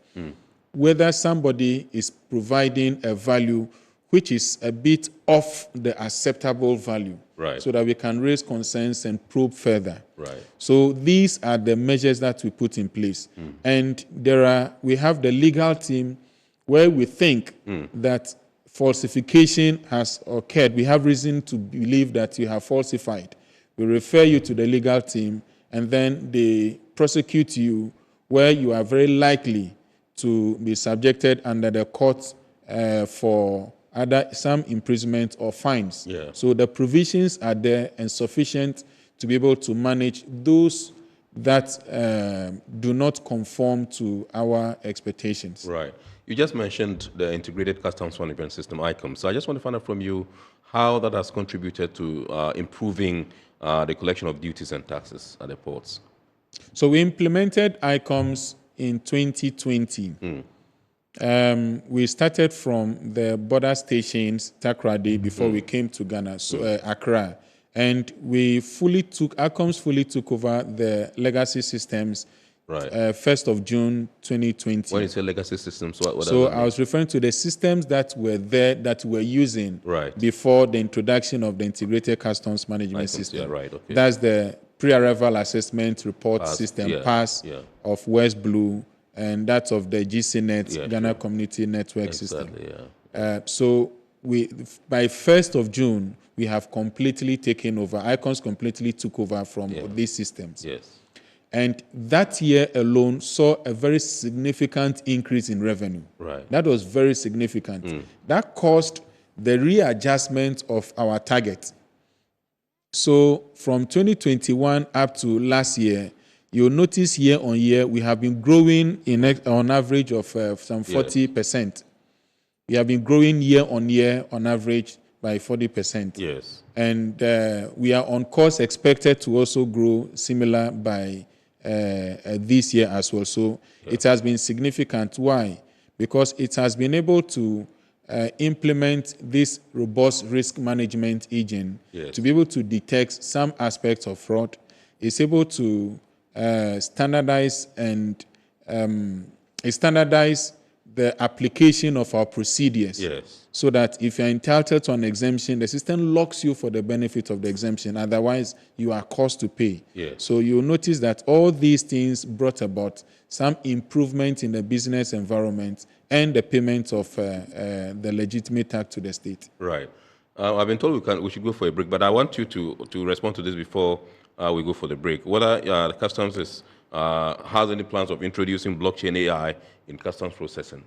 whether somebody is providing a value which is a bit off the acceptable value, right, so that we can raise concerns and probe further. Right. So these are the measures that we put in place. And we have the legal team where we think that falsification has occurred. We have reason to believe that you have falsified. We refer you to the legal team, and then they prosecute you where you are very likely to be subjected under the court for some imprisonment or fines. Yeah. So the provisions are there and sufficient to be able to manage those that do not conform to our expectations. Right. You just mentioned the integrated customs management system, ICOM. So I just want to find out from you how that has contributed to improving the collection of duties and taxes at the ports. So we implemented ICOMs in 2020. We started from the border stations, Takoradi, before we came to Ghana, so Accra. And ICOMs fully took over the legacy systems 1st of June 2020. When you say legacy systems, what so I was referring to the systems that were there, that we were using before the introduction of the integrated customs management system. Yeah, right, okay. That's the pre-arrival assessment report system, PASS, of West Blue, and that of the GCNet, Ghana Community Network system. So by 1st of June, we have completely taken over. ICOMs completely took over from these systems. Yes. And that year alone saw a very significant increase in revenue. Right. That was very significant. That caused the readjustment of our target. So from 2021 up to last year, you'll notice year on year, we have been growing on average of some 40%. We have been growing year on year on average by 40%. Yes. And we are on course expected to also grow similar by this year as well. So it has been significant. Why? Because it has been able to implement this robust risk management agent to be able to detect some aspects of fraud. It's able to standardize the application of our procedures. Yes. So that if you're entitled to an exemption, the system locks you for the benefit of the exemption. Otherwise, you are caused to pay. Yeah. So you'll notice that all these things brought about some improvement in the business environment and the payment of the legitimate tax to the state. Right. I've been told we should go for a break, but I want you to respond to this before we go for the break. Whether the customs has any plans of introducing blockchain AI in customs processing?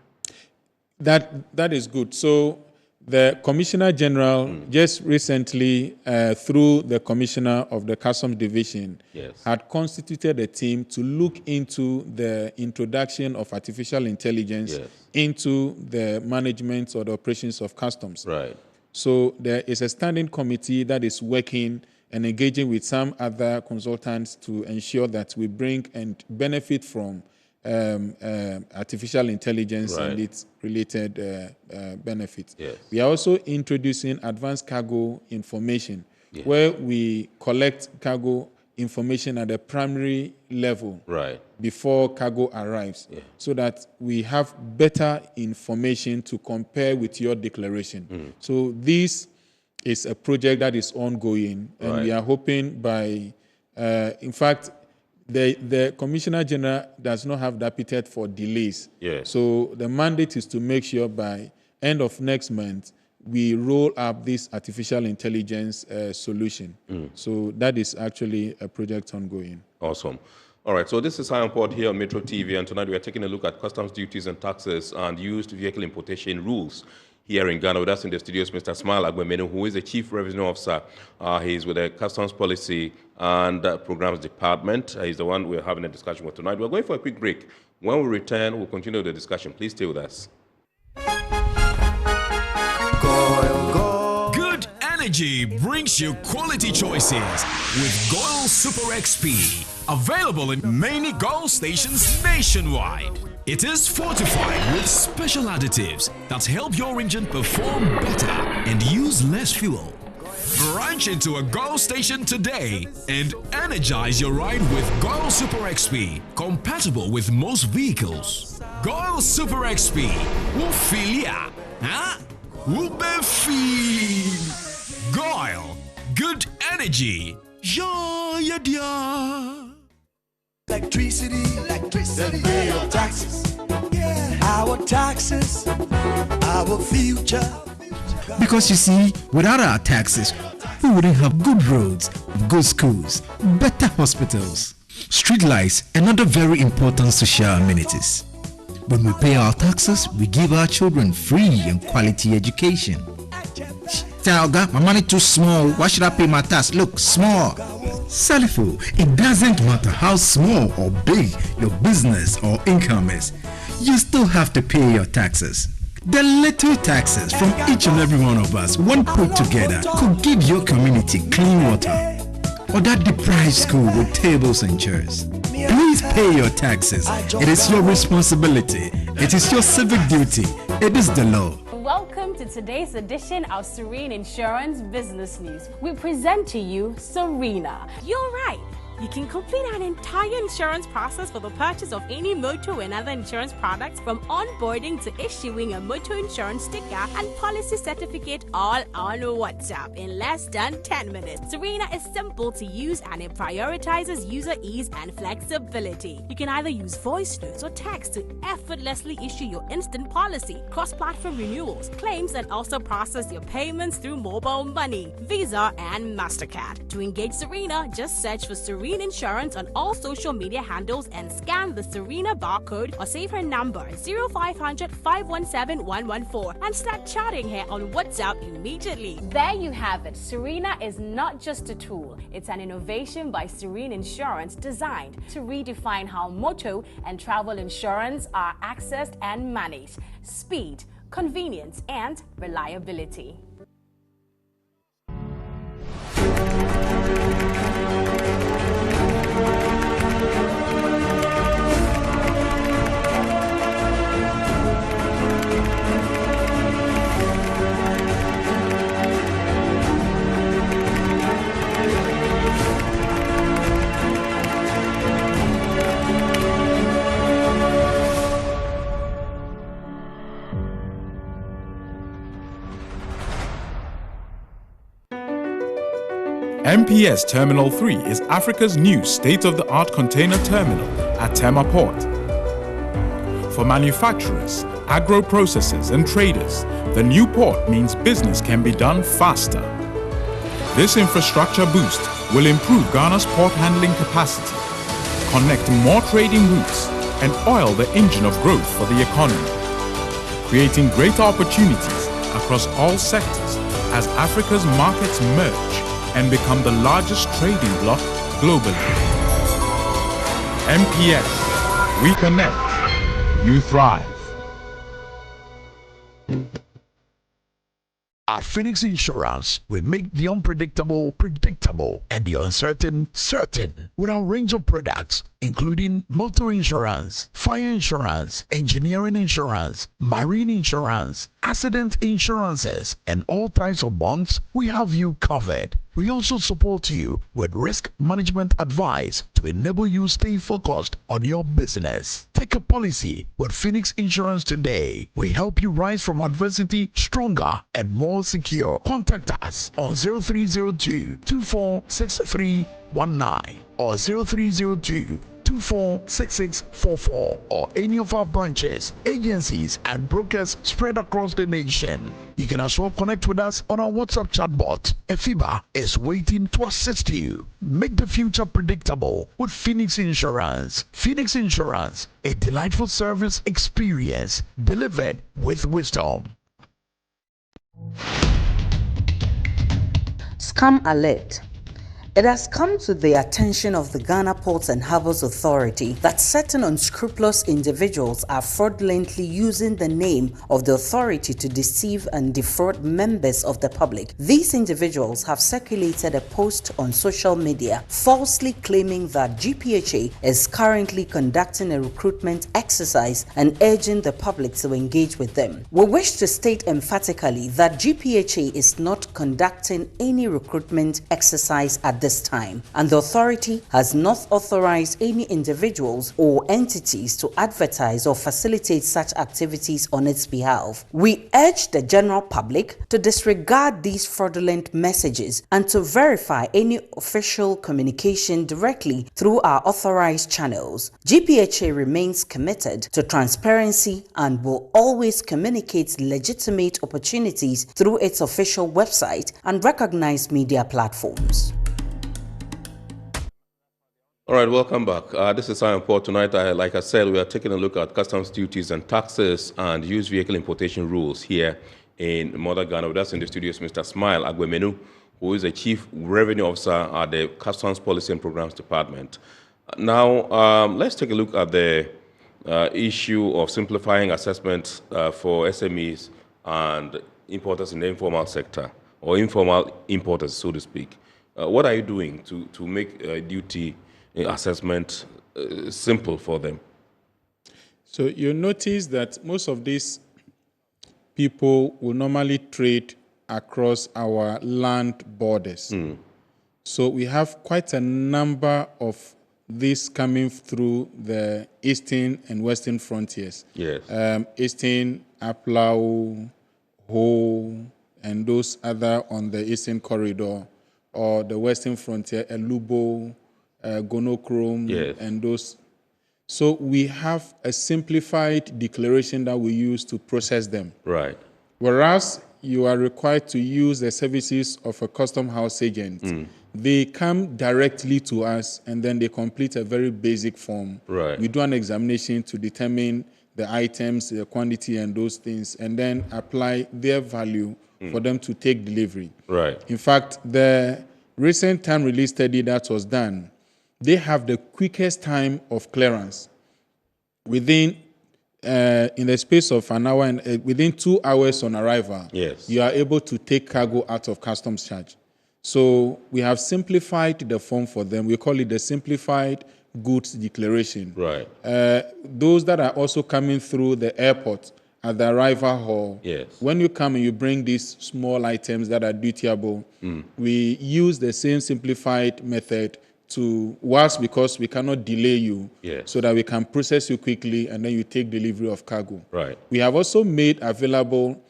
That is good. So The Commissioner General just recently, through the Commissioner of the Customs Division, had constituted a team to look into the introduction of artificial intelligence into the management or the operations of customs. Right. So there is a standing committee that is working and engaging with some other consultants to ensure that we bring and benefit from artificial intelligence and its related benefits. We are also introducing advanced cargo information, where we collect cargo information at the primary level before cargo arrives, so that we have better information to compare with your declaration. So this is a project that is ongoing, and we are hoping by, in fact, the Commissioner General does not have the appetite for delays. So the mandate is to make sure by end of next month, we roll up this artificial intelligence solution. So that is actually a project ongoing. Awesome. All right, so this is High Port here on Metro TV, and tonight we are taking a look at customs duties and taxes and used vehicle importation rules here in Ghana. With us in the studios, Mr. Smile Agbemenu, who is the Chief Revenue Officer. He's with the Customs Policy and Programs Department. He's the one we're having a discussion with tonight. We're going for a quick break. When we return, we'll continue the discussion. Please stay with us. Good energy brings you quality choices with Goil Super XP. Available in many Goil stations nationwide. It is fortified with special additives that help your engine perform better and use less fuel. Branch into a Goil station today and energize your ride with Goil Super XP, compatible with most vehicles. Goil Super XP will feel ya, huh? Will be feel. Goil, good energy. Yeah, yeah, yeah. Electricity, then pay your taxes. Yeah. Our taxes, our future. Because you see, without our taxes, we wouldn't have good roads, good schools, better hospitals, street lights, and other very important social amenities. When we pay our taxes, we give our children free and quality education. Talga, my money too small. Why should I pay my tax? Look, small. Salifo, it doesn't matter how small or big your business or income is, you still have to pay your taxes. The little taxes from each and every one of us, when put together, could give your community clean water or that deprived school with tables and chairs. Please pay your taxes. It is your responsibility. It is your civic duty. It is the law. Welcome to today's edition of Serene Insurance Business News. We present to you Serena. You're right. You can complete an entire insurance process for the purchase of any motor and other insurance products, from onboarding to issuing a motor insurance sticker and policy certificate, all on WhatsApp in less than 10 minutes. Serena is simple to use and it prioritizes user ease and flexibility. You can either use voice notes or text to effortlessly issue your instant policy, cross-platform renewals, claims, and also process your payments through mobile money, Visa, and MasterCard. To engage Serena, just search for Serene Insurance on all social media handles and scan the Serena barcode or save her number 0500 517 114 and start chatting her on WhatsApp immediately. There you have it. Serena is not just a tool, it's an innovation by Serene Insurance designed to redefine how motor and travel insurance are accessed and managed. Speed, convenience, and reliability. MPS Terminal 3 is Africa's new state-of-the-art container terminal at Tema Port. For manufacturers, agro-processors and traders, the new port means business can be done faster. This infrastructure boost will improve Ghana's port handling capacity, connect more trading routes, and oil the engine of growth for the economy, creating greater opportunities across all sectors as Africa's markets merge and become the largest trading bloc globally. MPS, we connect, you thrive. At Phoenix Insurance, we make the unpredictable predictable and the uncertain certain with our range of products, including motor insurance, fire insurance, engineering insurance, marine insurance, accident insurances, and all types of bonds. We have you covered. We also support you with risk management advice to enable you stay focused on your business. Take a policy with Phoenix Insurance today. We help you rise from adversity stronger and more secure. Contact us on 0302 246319 or 0302 246644 or any of our branches, agencies, and brokers spread across the nation. You can as well connect with us on our WhatsApp chatbot. Efiba is waiting to assist you. Make the future predictable with Phoenix Insurance. Phoenix Insurance, a delightful service experience delivered with wisdom. Scam alert. It has come to the attention of the Ghana Ports and Harbours Authority that certain unscrupulous individuals are fraudulently using the name of the authority to deceive and defraud members of the public. These individuals have circulated a post on social media falsely claiming that GPHA is currently conducting a recruitment exercise and urging the public to engage with them. We wish to state emphatically that GPHA is not conducting any recruitment exercise at this time, and the authority has not authorized any individuals or entities to advertise or facilitate such activities on its behalf. We urge the general public to disregard these fraudulent messages and to verify any official communication directly through our authorized channels. GPHA remains committed to transparency and will always communicate legitimate opportunities through its official website and recognized media platforms. All right, welcome back. This is our report tonight. Like I said, we are taking a look at customs duties and taxes and used vehicle importation rules here in Mother Ghana. With us in the studio is Mr. Smile Agwemenu, who is the Chief Revenue Officer at the Customs Policy and Programs Department. Now, let's take a look at the issue of simplifying assessment for SMEs and importers in the informal sector, or informal importers, so to speak. What are you doing to make duty assessment simple for them? So you notice that most of these people will normally trade across our land borders. So we have quite a number of these coming through the eastern and western frontiers. Yes. Eastern, Aplau, Ho, and those other on the eastern corridor, or the western frontier, Elubo, Gonochrome, yes, and those. So we have a simplified declaration that we use to process them. Right. Whereas you are required to use the services of a custom house agent. They come directly to us and then they complete a very basic form. Right. We do an examination to determine the items, the quantity, and those things, and then apply their value for them to take delivery. Right. In fact, the recent time release study that was done, they have the quickest time of clearance. Within, in the space of an hour, and within 2 hours on arrival, yes, you are able to take cargo out of customs charge. So we have simplified the form for them. We call it the Simplified Goods Declaration. Right. Those that are also coming through the airport at the arrival hall, yes, when you come and you bring these small items that are dutiable, we use the same simplified method to, whilst because we cannot delay you, yes, so that we can process you quickly and then you take delivery of cargo. Right. We have also made available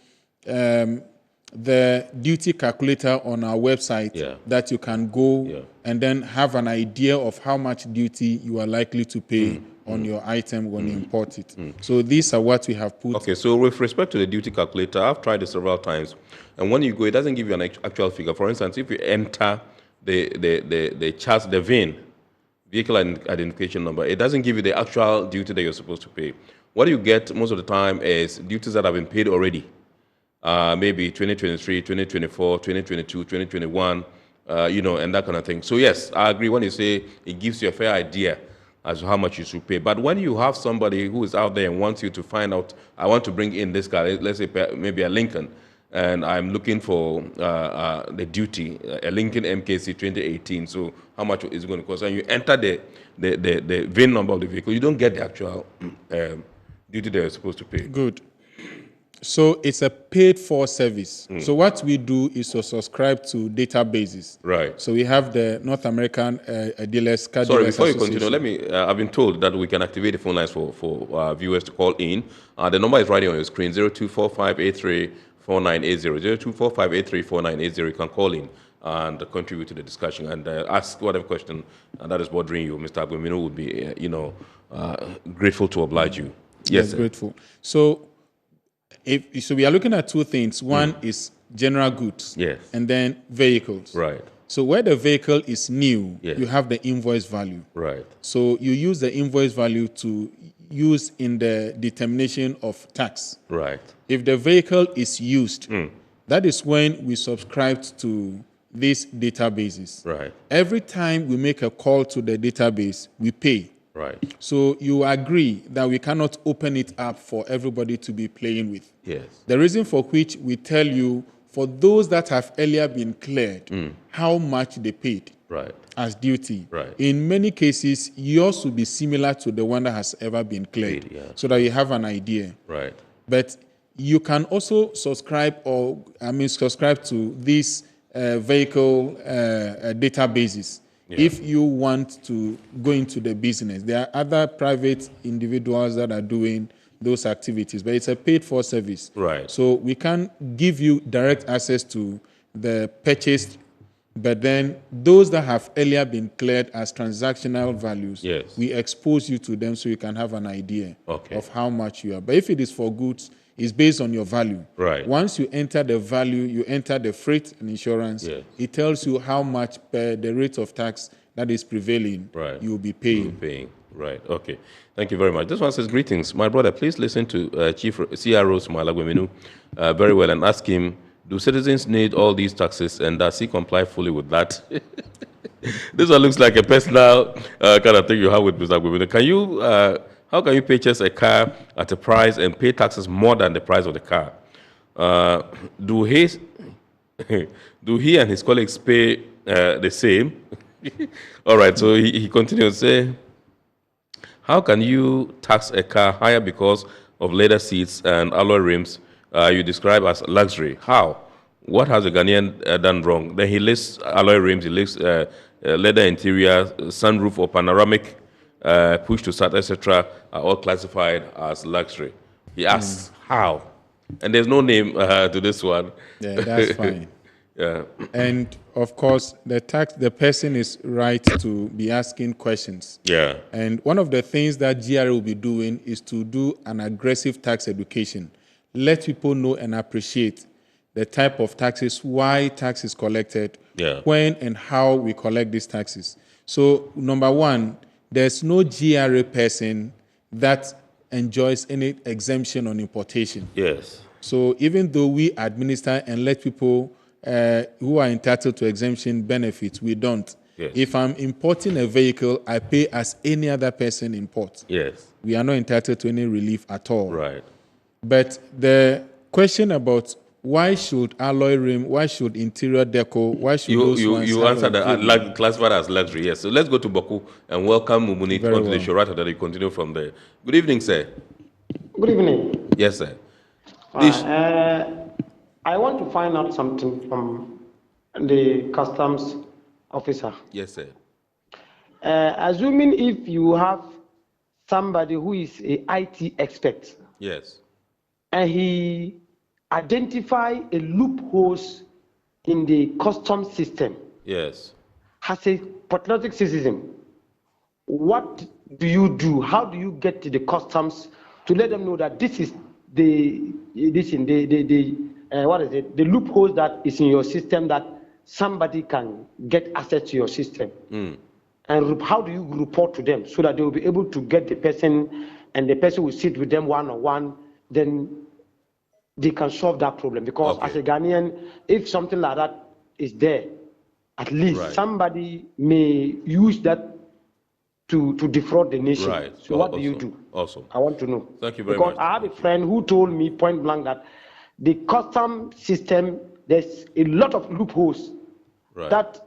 the duty calculator on our website, that you can go and then have an idea of how much duty you are likely to pay on your item when you import it. So these are what we have put. Okay, so with respect to the duty calculator, I've tried it several times, and when you go, it doesn't give you an actual figure. For instance, if you enter the chart, the VIN, vehicle identification number, it doesn't give you the actual duty that you're supposed to pay. What you get most of the time is duties that have been paid already. maybe 2023, 2024, 2022, 2021, and that kind of thing. So yes, I agree when you say it gives you a fair idea as to how much you should pay. But when you have somebody who is out there and wants you to find out, I want to bring in this car, let's say maybe a Lincoln, and I'm looking for the duty, a Lincoln MKC 2018. So how much is it going to cost? And you enter the VIN number of the vehicle, you don't get the actual duty they're supposed to pay. Good. So it's a paid-for service. So what we do is to subscribe to databases. Right. So we have the North American dealers. Sorry, before you continue, let me. I've been told that we can activate the phone lines for viewers to call in. The number is right on your screen: 0245834980. 0245834980. You can call in and contribute to the discussion and ask whatever question that is bothering you. Mr. Agumino would be, grateful to oblige you. Yes, sir. Grateful. So. So we are looking at two things. One is general goods, yes, and then vehicles. Right. So where the vehicle is new, yes, you have the invoice value. Right. So you use the invoice value to use in the determination of tax. Right. If the vehicle is used, that is when we subscribe to these databases. Right. Every time we make a call to the database, we pay. Right. So you agree that we cannot open it up for everybody to be playing with. Yes. The reason for which we tell you, for those that have earlier been cleared, how much they paid as duty. Right. In many cases, yours will be similar to the one that has ever been cleared, so that you have an idea. Right. But you can also subscribe to these vehicle databases. Yeah. If you want to go into the business, there are other private individuals that are doing those activities, but it's a paid-for service. Right. So we can give you direct access to the purchased, but then those that have earlier been cleared as transactional values, yes, we expose you to them so you can have an idea of how much you are. But if it is for goods, it's based on your value. Right. Once you enter the value, you enter the freight and insurance. Yes. It tells you how much per the rate of tax that is prevailing. Right. You will be paying. You'll be paying. Right. Okay. Thank you very much. This one says, greetings. My brother, please listen to Chief CRO Sumalagweminu very well and ask him, do citizens need all these taxes and does he comply fully with that? This one looks like a personal kind of thing you have with Mr. Agweminu. Can you... how can you purchase a car at a price and pay taxes more than the price of the car? Do he and his colleagues pay the same? All right, so he continues to say, how can you tax a car higher because of leather seats and alloy rims you describe as luxury? How? What has the Ghanaian done wrong? Then he lists alloy rims, he lists leather interior, sunroof or panoramic, push to start, etc., are all classified as luxury. He asks, how? And there's no name to this one. Yeah, that's fine. Yeah. And of course, the person is right to be asking questions. Yeah. And one of the things that GRA will be doing is to do an aggressive tax education. Let people know and appreciate the type of taxes, why tax is collected, when and how we collect these taxes. So, number one, there's no GRA person that enjoys any exemption on importation. Yes. So even though we administer and let people who are entitled to exemption benefits, we don't. Yes. If I'm importing a vehicle, I pay as any other person imports. Yes. We are not entitled to any relief at all. Right. But the question about why should alloy rim, why should interior deco, why should those ones you answer that classified as luxury, yes. So let's go to Boku and welcome Mumuni onto the show right after that you continue from there. Good evening, sir. Good evening. Yes, sir. I want to find out something from the customs officer. Yes, sir. Assuming if you have somebody who is a IT expert. Yes. And he identify a loopholes in the customs system. Yes. As a patriotic citizen, what do you do? How do you get to the customs to let them know that this is the loopholes that is in your system that somebody can get access to your system? And how do you report to them so that they will be able to get the person and the person will sit with them one-on-one, then they can solve that problem. Because as a Ghanaian, if something like that is there, at least somebody may use that to defraud the nation. Right. So what do you do? Awesome. I want to know. Thank you very because much. I have a friend who told me point blank that the custom system, there's a lot of loopholes that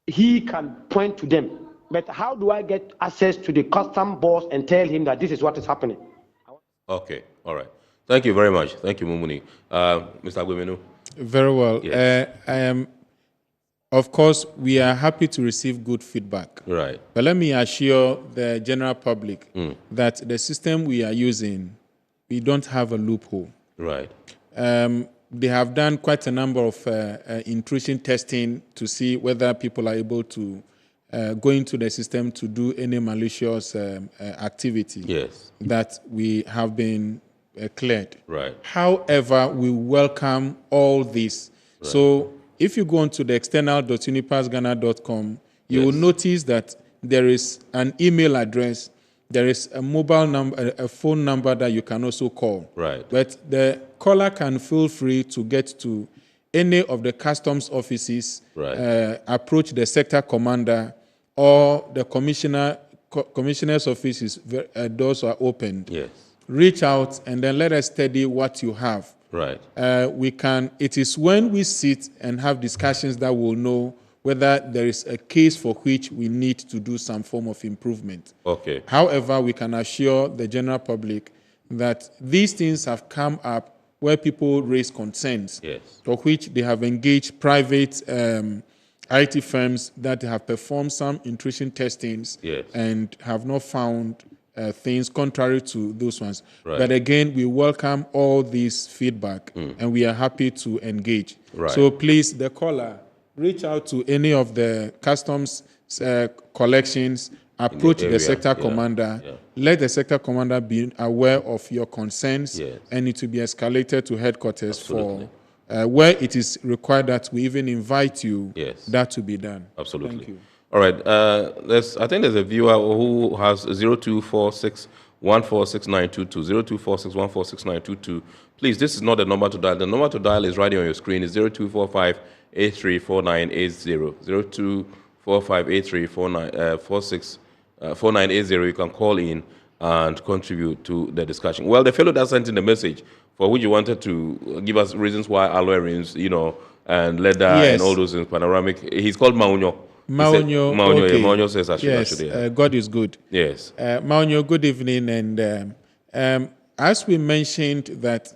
he can point to them. But how do I get access to the custom boss and tell him that this is what is happening? Okay. All right. Thank you very much. Thank you, Mumuni. Mr. Agbemenu. Very well. Yes. Of course, we are happy to receive good feedback. Right. But let me assure the general public that the system we are using, we don't have a loophole. Right. They have done quite a number of intrusion testing to see whether people are able to go into the system to do any malicious activity. Yes. That we have been cleared. Right. However, we welcome all this. Right. So if you go onto the external.unipasghana.com, you will notice that there is an email address, there is a mobile number, a phone number that you can also call. Right. But the caller can feel free to get to any of the customs offices, approach the sector commander or the commissioner's offices. Doors are opened. Yes. Reach out and then let us study what you have. Right. It is when we sit and have discussions that we'll know whether there is a case for which we need to do some form of improvement. Okay. However, we can assure the general public that these things have come up where people raise concerns, for which they have engaged private IT firms that have performed some intrusion testings and have not found things contrary to those ones. Right. But again, we welcome all this feedback and we are happy to engage. Right. So please, the caller, reach out to any of the customs collections, approach the sector commander, let the sector commander be aware of your concerns, and it will be escalated to headquarters for where it is required that we even invite you, that to be done. Absolutely. Thank you. All right. I think there's a viewer who has 0246 146922. 0246 146922. Please, this is not the number to dial. The number to dial is right on your screen. It's 0245 834980. 0245 834980. You can call in and contribute to the discussion. Well, the fellow that sent in the message for which you wanted to give us reasons why alloy rims, and leather and all those in panoramic, he's called Maunyo. Maunyo, Maunyo says I should actually. God is good. Yes. Maunyo, good evening. And as we mentioned that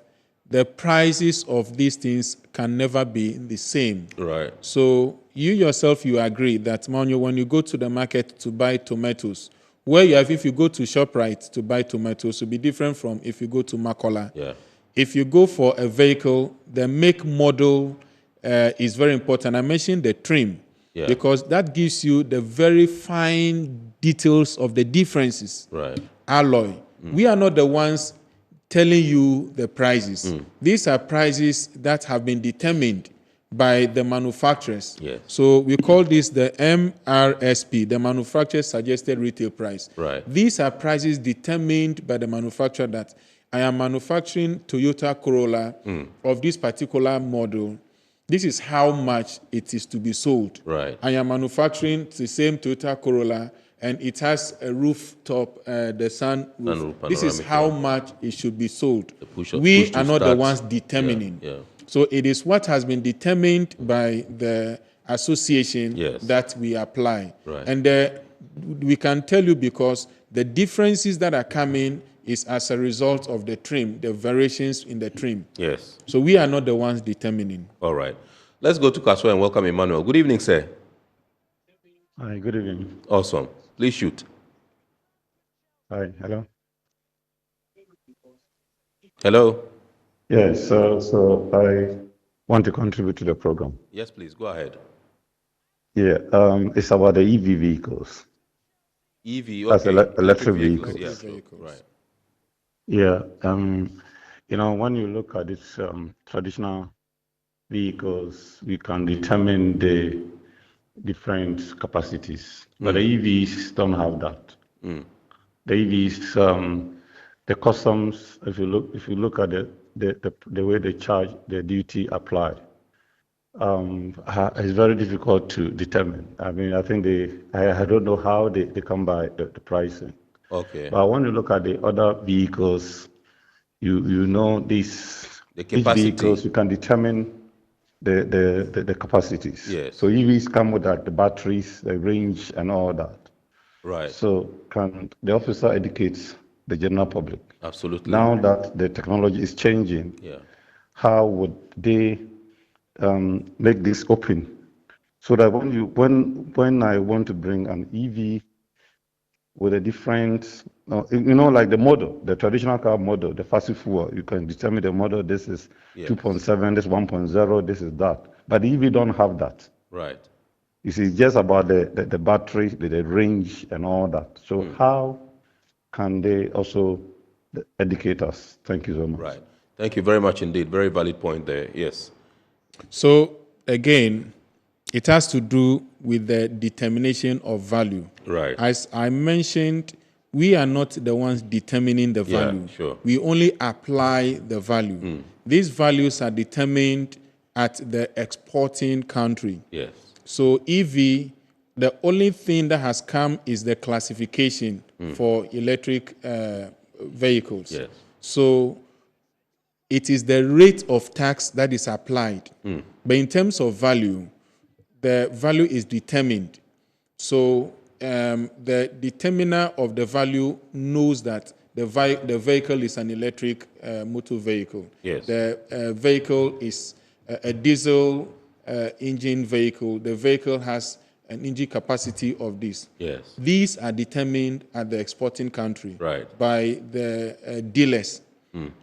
the prices of these things can never be the same. Right. So you yourself, you agree that, Maunyo, when you go to the market to buy tomatoes, if you go to ShopRite to buy tomatoes, will be different from if you go to Makola. Yeah. If you go for a vehicle, the make model is very important. I mentioned the trim. Yeah. Because that gives you the very fine details of the differences. Right. Alloy. We are not the ones telling you the prices. These are prices that have been determined by the manufacturers. Yes. So we call this the MRSP, the manufacturer's suggested retail price. Right. These are prices determined by the manufacturer that I am manufacturing Toyota Corolla of this particular model. This is how much it is to be sold. Right. I am manufacturing the same Toyota Corolla, and it has a rooftop, the sun roof. This is how much it should be sold. We are not the ones determining. Yeah. So it is what has been determined by the association that we apply. Right. And we can tell you because the differences that are coming is as a result of the trim, the variations in the trim. Yes. So we are not the ones determining. All right. Let's go to Kaswa and welcome Emmanuel. Good evening, sir. Hi, good evening. Awesome. Please shoot. Hi, hello. Hello. Yes, so I want to contribute to the program. Yes, please. Go ahead. Yeah, it's about the EV vehicles. EV, okay. That's electric vehicles. Yes. Right. Yeah, when you look at these traditional vehicles, we can determine the different capacities, but the EVs don't have that. The EVs, the customs, if you look at the the way they charge the duty applied. It's very difficult to determine. I mean, I think I don't know how they come by the pricing. Okay. But when you look at the other vehicles, you know these vehicles, you can determine the capacities. Yes. So EVs come with that, the batteries, the range, and all that. Right. So can the officer educate the general public? Absolutely. Now that the technology is changing, how would they make this open so that when I want to bring an EV with a different, like the model, the traditional car model, the fossil fuel, you can determine the model. This is 2.7, this 1.0, this is that. But the EV don't have that. Right. You see, it's just about the battery, the range, and all that. So how can they also educate us? Thank you so much. Right. Thank you very much indeed. Very valid point there. Yes. So again, it has to do with the determination of value. Right. As I mentioned, we are not the ones determining the value. Yeah, sure. We only apply the value. These values are determined at the exporting country. Yes. So EV, the only thing that has come is the classification for electric vehicles. Yes. So it is the rate of tax that is applied. But in terms of value, the value is determined. So the determiner of the value knows that the vehicle is an electric motor vehicle. Yes. The vehicle is a diesel engine vehicle. The vehicle has an engine capacity of this. Yes. These are determined at the exporting country by the dealers.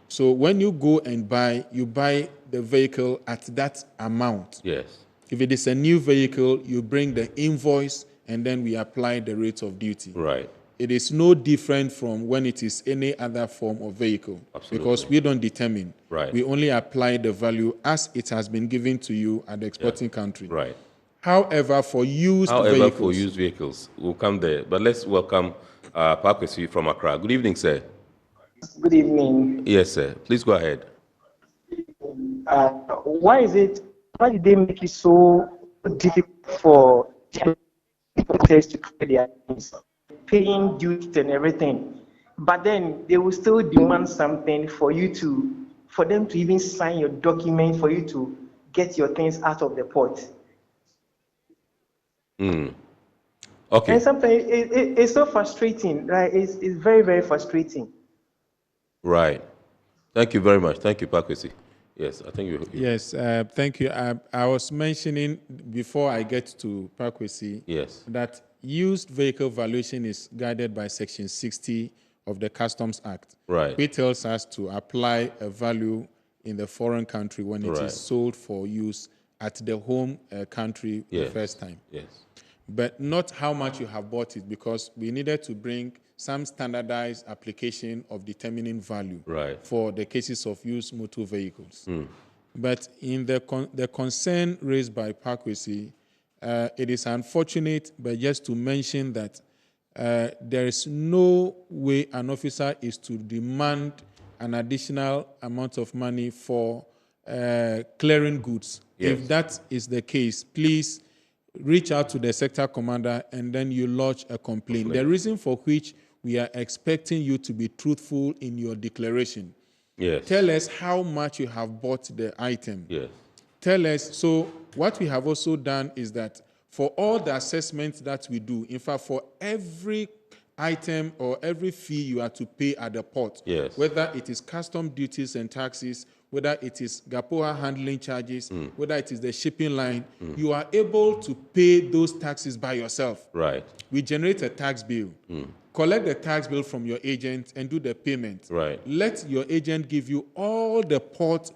So when you go and buy, you buy the vehicle at that amount. Yes. If it is a new vehicle, you bring the invoice and then we apply the rate of duty. Right. It is no different from when it is any other form of vehicle. Absolutely. Because we don't determine. Right. We only apply the value as it has been given to you at the exporting country. Right. However, for used vehicles, we'll come there. But let's welcome Pakwesi from Accra. Good evening, sir. Good evening. Yes, sir. Please go ahead. Why did they make it so difficult for importers to clear their things, paying duties and everything? But then they will still demand something for them to even sign your document for you to get your things out of the port. Okay. And sometimes it's so frustrating, right? It's very, very frustrating. Right. Thank you very much. Thank you, Pakwesi. Yes, I think you. Yes, thank you. I was mentioning before I get to Pakwesi that used vehicle valuation is guided by Section 60 of the Customs Act. Right. Which tells us to apply a value in the foreign country when it is sold for use at the home country the first time. Yes. But not how much you have bought it, because we needed to bring some standardized application of determining value for the cases of used motor vehicles. But in the concern raised by Pakwesi, it is unfortunate, but just to mention that there is no way an officer is to demand an additional amount of money for clearing goods. If that is the case, please reach out to the sector commander and then you lodge a complaint. The reason for which we are expecting you to be truthful in your declaration. Yes. Tell us how much you have bought the item. Yes. Tell us. So what we have also done is that for all the assessments that we do, in fact, for every item or every fee you are to pay at the port, whether it is custom duties and taxes, whether it is GAPOA handling charges, whether it is the shipping line, you are able to pay those taxes by yourself. Right. We generate a tax bill. Collect the tax bill from your agent and do the payment. Right. Let your agent give you all the port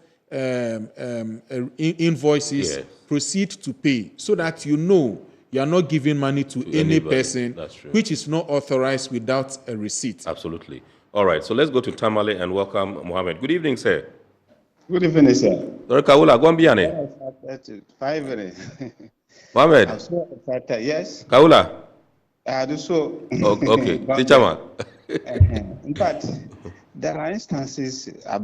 invoices, proceed to pay, so that you know you are not giving money to any person which is not authorized without a receipt. Absolutely. All right, so let's go to Tamale and welcome Mohammed. Good evening, sir. Good evening, sir. Kaula, go on. Mohammed. I'm so excited. Yes. Kaula. I do so. Okay, teacher man. In fact, There are instances I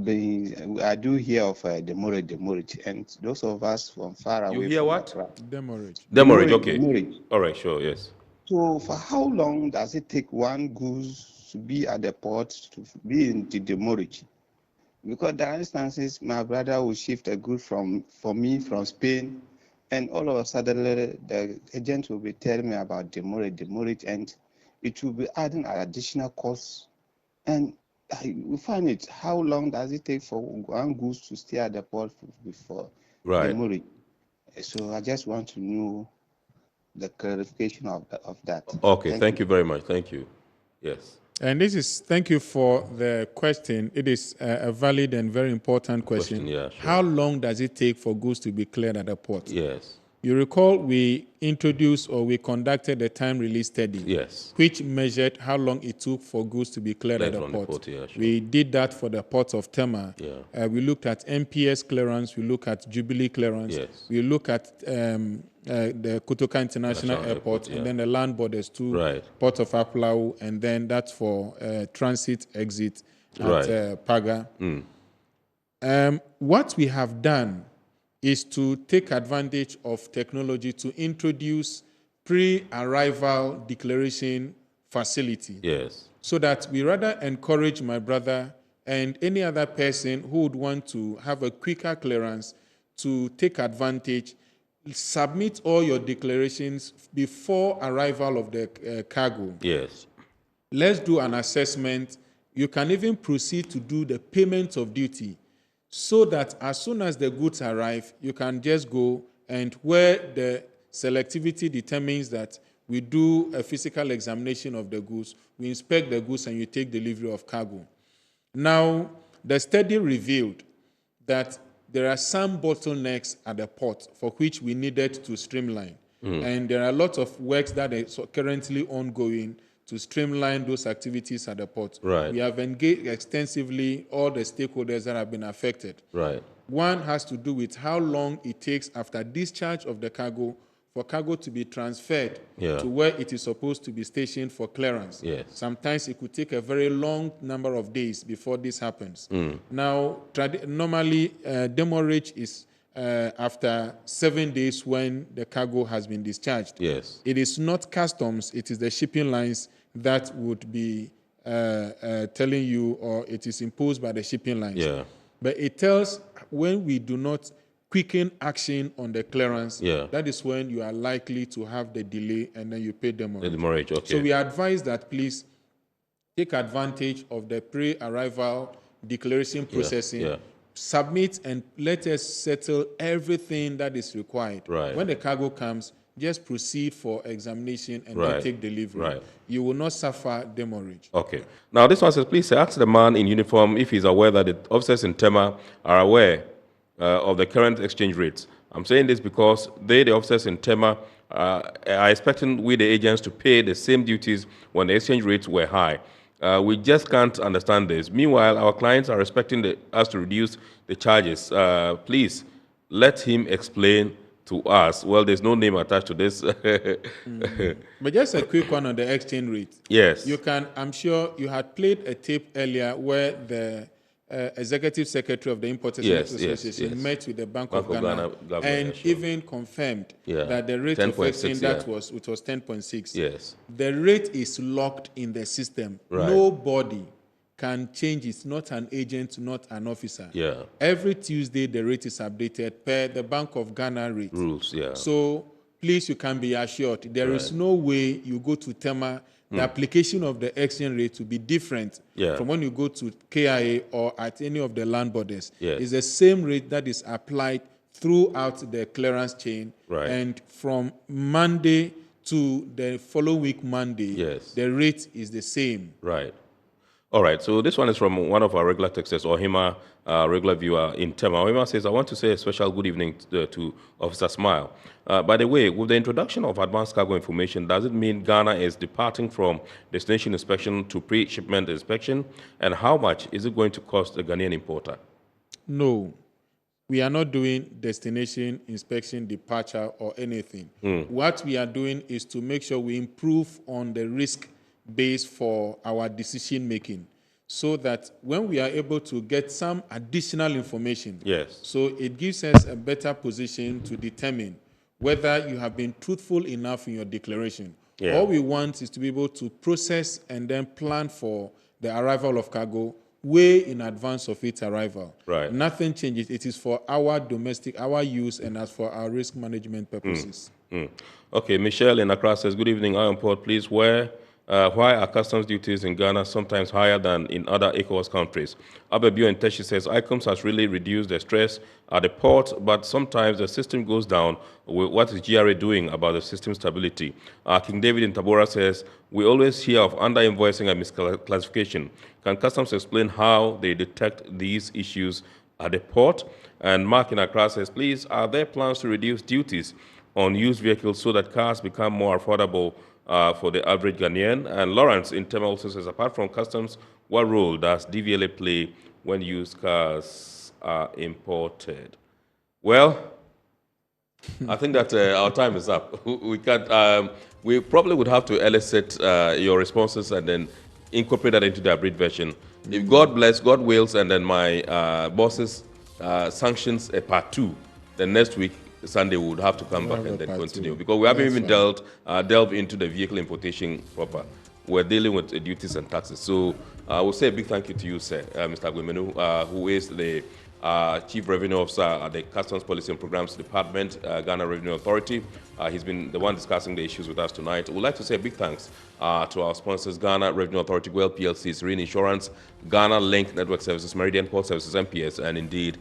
do hear of demurrage, and those of us from far away. You hear from what? Accra. Demurrage, okay. Demurrage. All right, sure, yes. So for how long does it take one goose to be at the port to be in the demurrage? Because there are instances my brother will shift a good from Spain, and all of a sudden the agent will be telling me about demurrage, and it will be adding an additional cost. And we find it, how long does it take for one goose to stay at the port before demurrage? So I just want to know the clarification of that. Okay, thank you very much. Thank you. Yes. And thank you for the question. It is a valid and very important question. Yeah, sure. How long does it take for goods to be cleared at the port? Yes. You recall we conducted a time release study. Yes. Which measured how long it took for goods to be cleared at the port. Yeah, sure. We did that for the port of Tema. Yeah. We looked at MPS clearance. We looked at Jubilee clearance. Yes. We looked at the Kotoka International Airport, yeah. and then the land borders to Port of Aplau, and then that's for transit exit at Paga. What we have done is to take advantage of technology to introduce pre-arrival declaration facility. Yes. So that we rather encourage my brother and any other person who would want to have a quicker clearance to take advantage, submit all your declarations before arrival of the cargo. Yes. Let's do an assessment. You can even proceed to do the payment of duty, so that as soon as the goods arrive, you can just go, and where the selectivity determines that we do a physical examination of the goods, we inspect the goods, and you take delivery of cargo. Now, the study revealed that there are some bottlenecks at the port for which we needed to streamline. And there are a lot of works that are currently ongoing to streamline those activities at the port. We have engaged extensively all the stakeholders that have been affected. One has to do with how long it takes after discharge of the cargo for cargo to be transferred to where it is supposed to be stationed for clearance. Sometimes it could take a very long number of days before this happens. Now, normally, demurrage is after 7 days when the cargo has been discharged. It is not customs, it is the shipping lines that would be telling you, or it is imposed by the shipping lines. But it tells when we do not quicken action on the clearance, that is when you are likely to have the delay, and then you pay demurrage. So we advise that please take advantage of the pre-arrival declaration processing, submit, and let us settle everything that is required. When the cargo comes, just proceed for examination and then take delivery. You will not suffer demurrage. Okay. Now this one says, please ask the man in uniform if he's aware that the officers in Tema are aware of the current exchange rates. I'm saying this because the officers in Tema are expecting we, the agents, to pay the same duties when the exchange rates were high. We just can't understand this. Meanwhile, our clients are expecting us to reduce the charges. Please, let him explain to us. Well, there's no name attached to this. But just a quick one on the exchange rate. Yes. You can, I'm sure you had played a tape earlier where the Executive Secretary of the Importation Association met with the Bank of Ghana and even confirmed that the rate of exchange it was 10.6. Yes. The rate is locked in the system. Nobody can change it, not an agent, not an officer. Every Tuesday, the rate is updated per the Bank of Ghana rate. Rules, So please, you can be assured, there is no way you go to Tema, the application of the exchange rate will be different from when you go to KIA or at any of the land borders. It's the same rate that is applied throughout the clearance chain. And from Monday to the following week, Monday, the rate is the same. All right, so this one is from one of our regular texters, Ohima, regular viewer in Tema. Ohima says, I want to say a special good evening to Officer Smile. By the way, with the introduction of advanced cargo information, does it mean Ghana is departing from destination inspection to pre-shipment inspection? And how much is it going to cost a Ghanaian importer? No, we are not doing destination inspection, departure, or anything. What we are doing is to make sure we improve on the risk base for our decision making. so that when we are able to get some additional information, yes, so it gives us a better position to determine whether you have been truthful enough in your declaration. Yeah. All we want is to be able to process and then plan for the arrival of cargo way in advance of its arrival. Right. Nothing changes. It is for our domestic, our use, and as for our risk management purposes. Okay, Michel in Accra says, good evening, I am Port. Please, why are customs duties in Ghana sometimes higher than in other ECOWAS countries? Abebio in Teshi says, ICOMS has really reduced the stress at the port, but sometimes the system goes down. What is GRA doing about the system stability? King David in Tabora says, we always hear of under-invoicing and misclassification. Can customs explain how they detect these issues at the port? And Mark in Accra says, please, are there plans to reduce duties on used vehicles so that cars become more affordable for the average Ghanaian? And Lawrence in Tema also says, apart from customs, what role does DVLA play when used cars are imported? Well, I think that our time is up. We can't. We probably would have to elicit your responses and then incorporate that into the abridged version. If God bless, God wills, and then my bosses sanctions a part 2, then next week, Sunday, we would have to come back and then continue. Because we haven't even delved into the vehicle importation proper. We're dealing with duties and taxes. So I will say a big thank you to you, sir, Mr. Agwemenu, who is the Chief Revenue Officer at the Customs Policy and Programs Department, Ghana Revenue Authority. He's been the one discussing the issues with us tonight. We'd like to say a big thanks to our sponsors, Ghana Revenue Authority, GWEL PLC, Serene Insurance, Ghana Link Network Services, Meridian Port Services, MPS, and indeed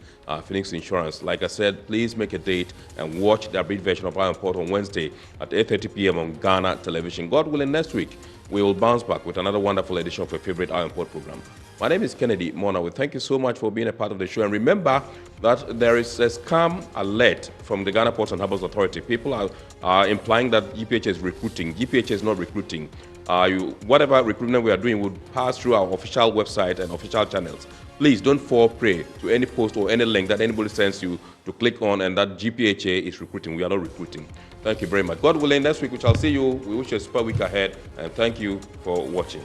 Phoenix Insurance. Like I said, please make a date and watch the abridged version of Iron Port on Wednesday at 8:30 p.m. on Ghana Television. God willing, next week, we will bounce back with another wonderful edition of your favorite Iron Port program. My name is Kennedy Mona. We thank you so much for being a part of the show. And remember that there is a scam alert from the Ghana Ports and Harbours Authority. People are implying that GPHA is recruiting. GPHA is not recruiting. Whatever recruitment we are doing would pass through our official website and official channels. Please don't fall prey to any post or any link that anybody sends you to click on and that GPHA is recruiting. We are not recruiting. Thank you very much. God willing, next week we shall see you. We wish you a super week ahead, and thank you for watching.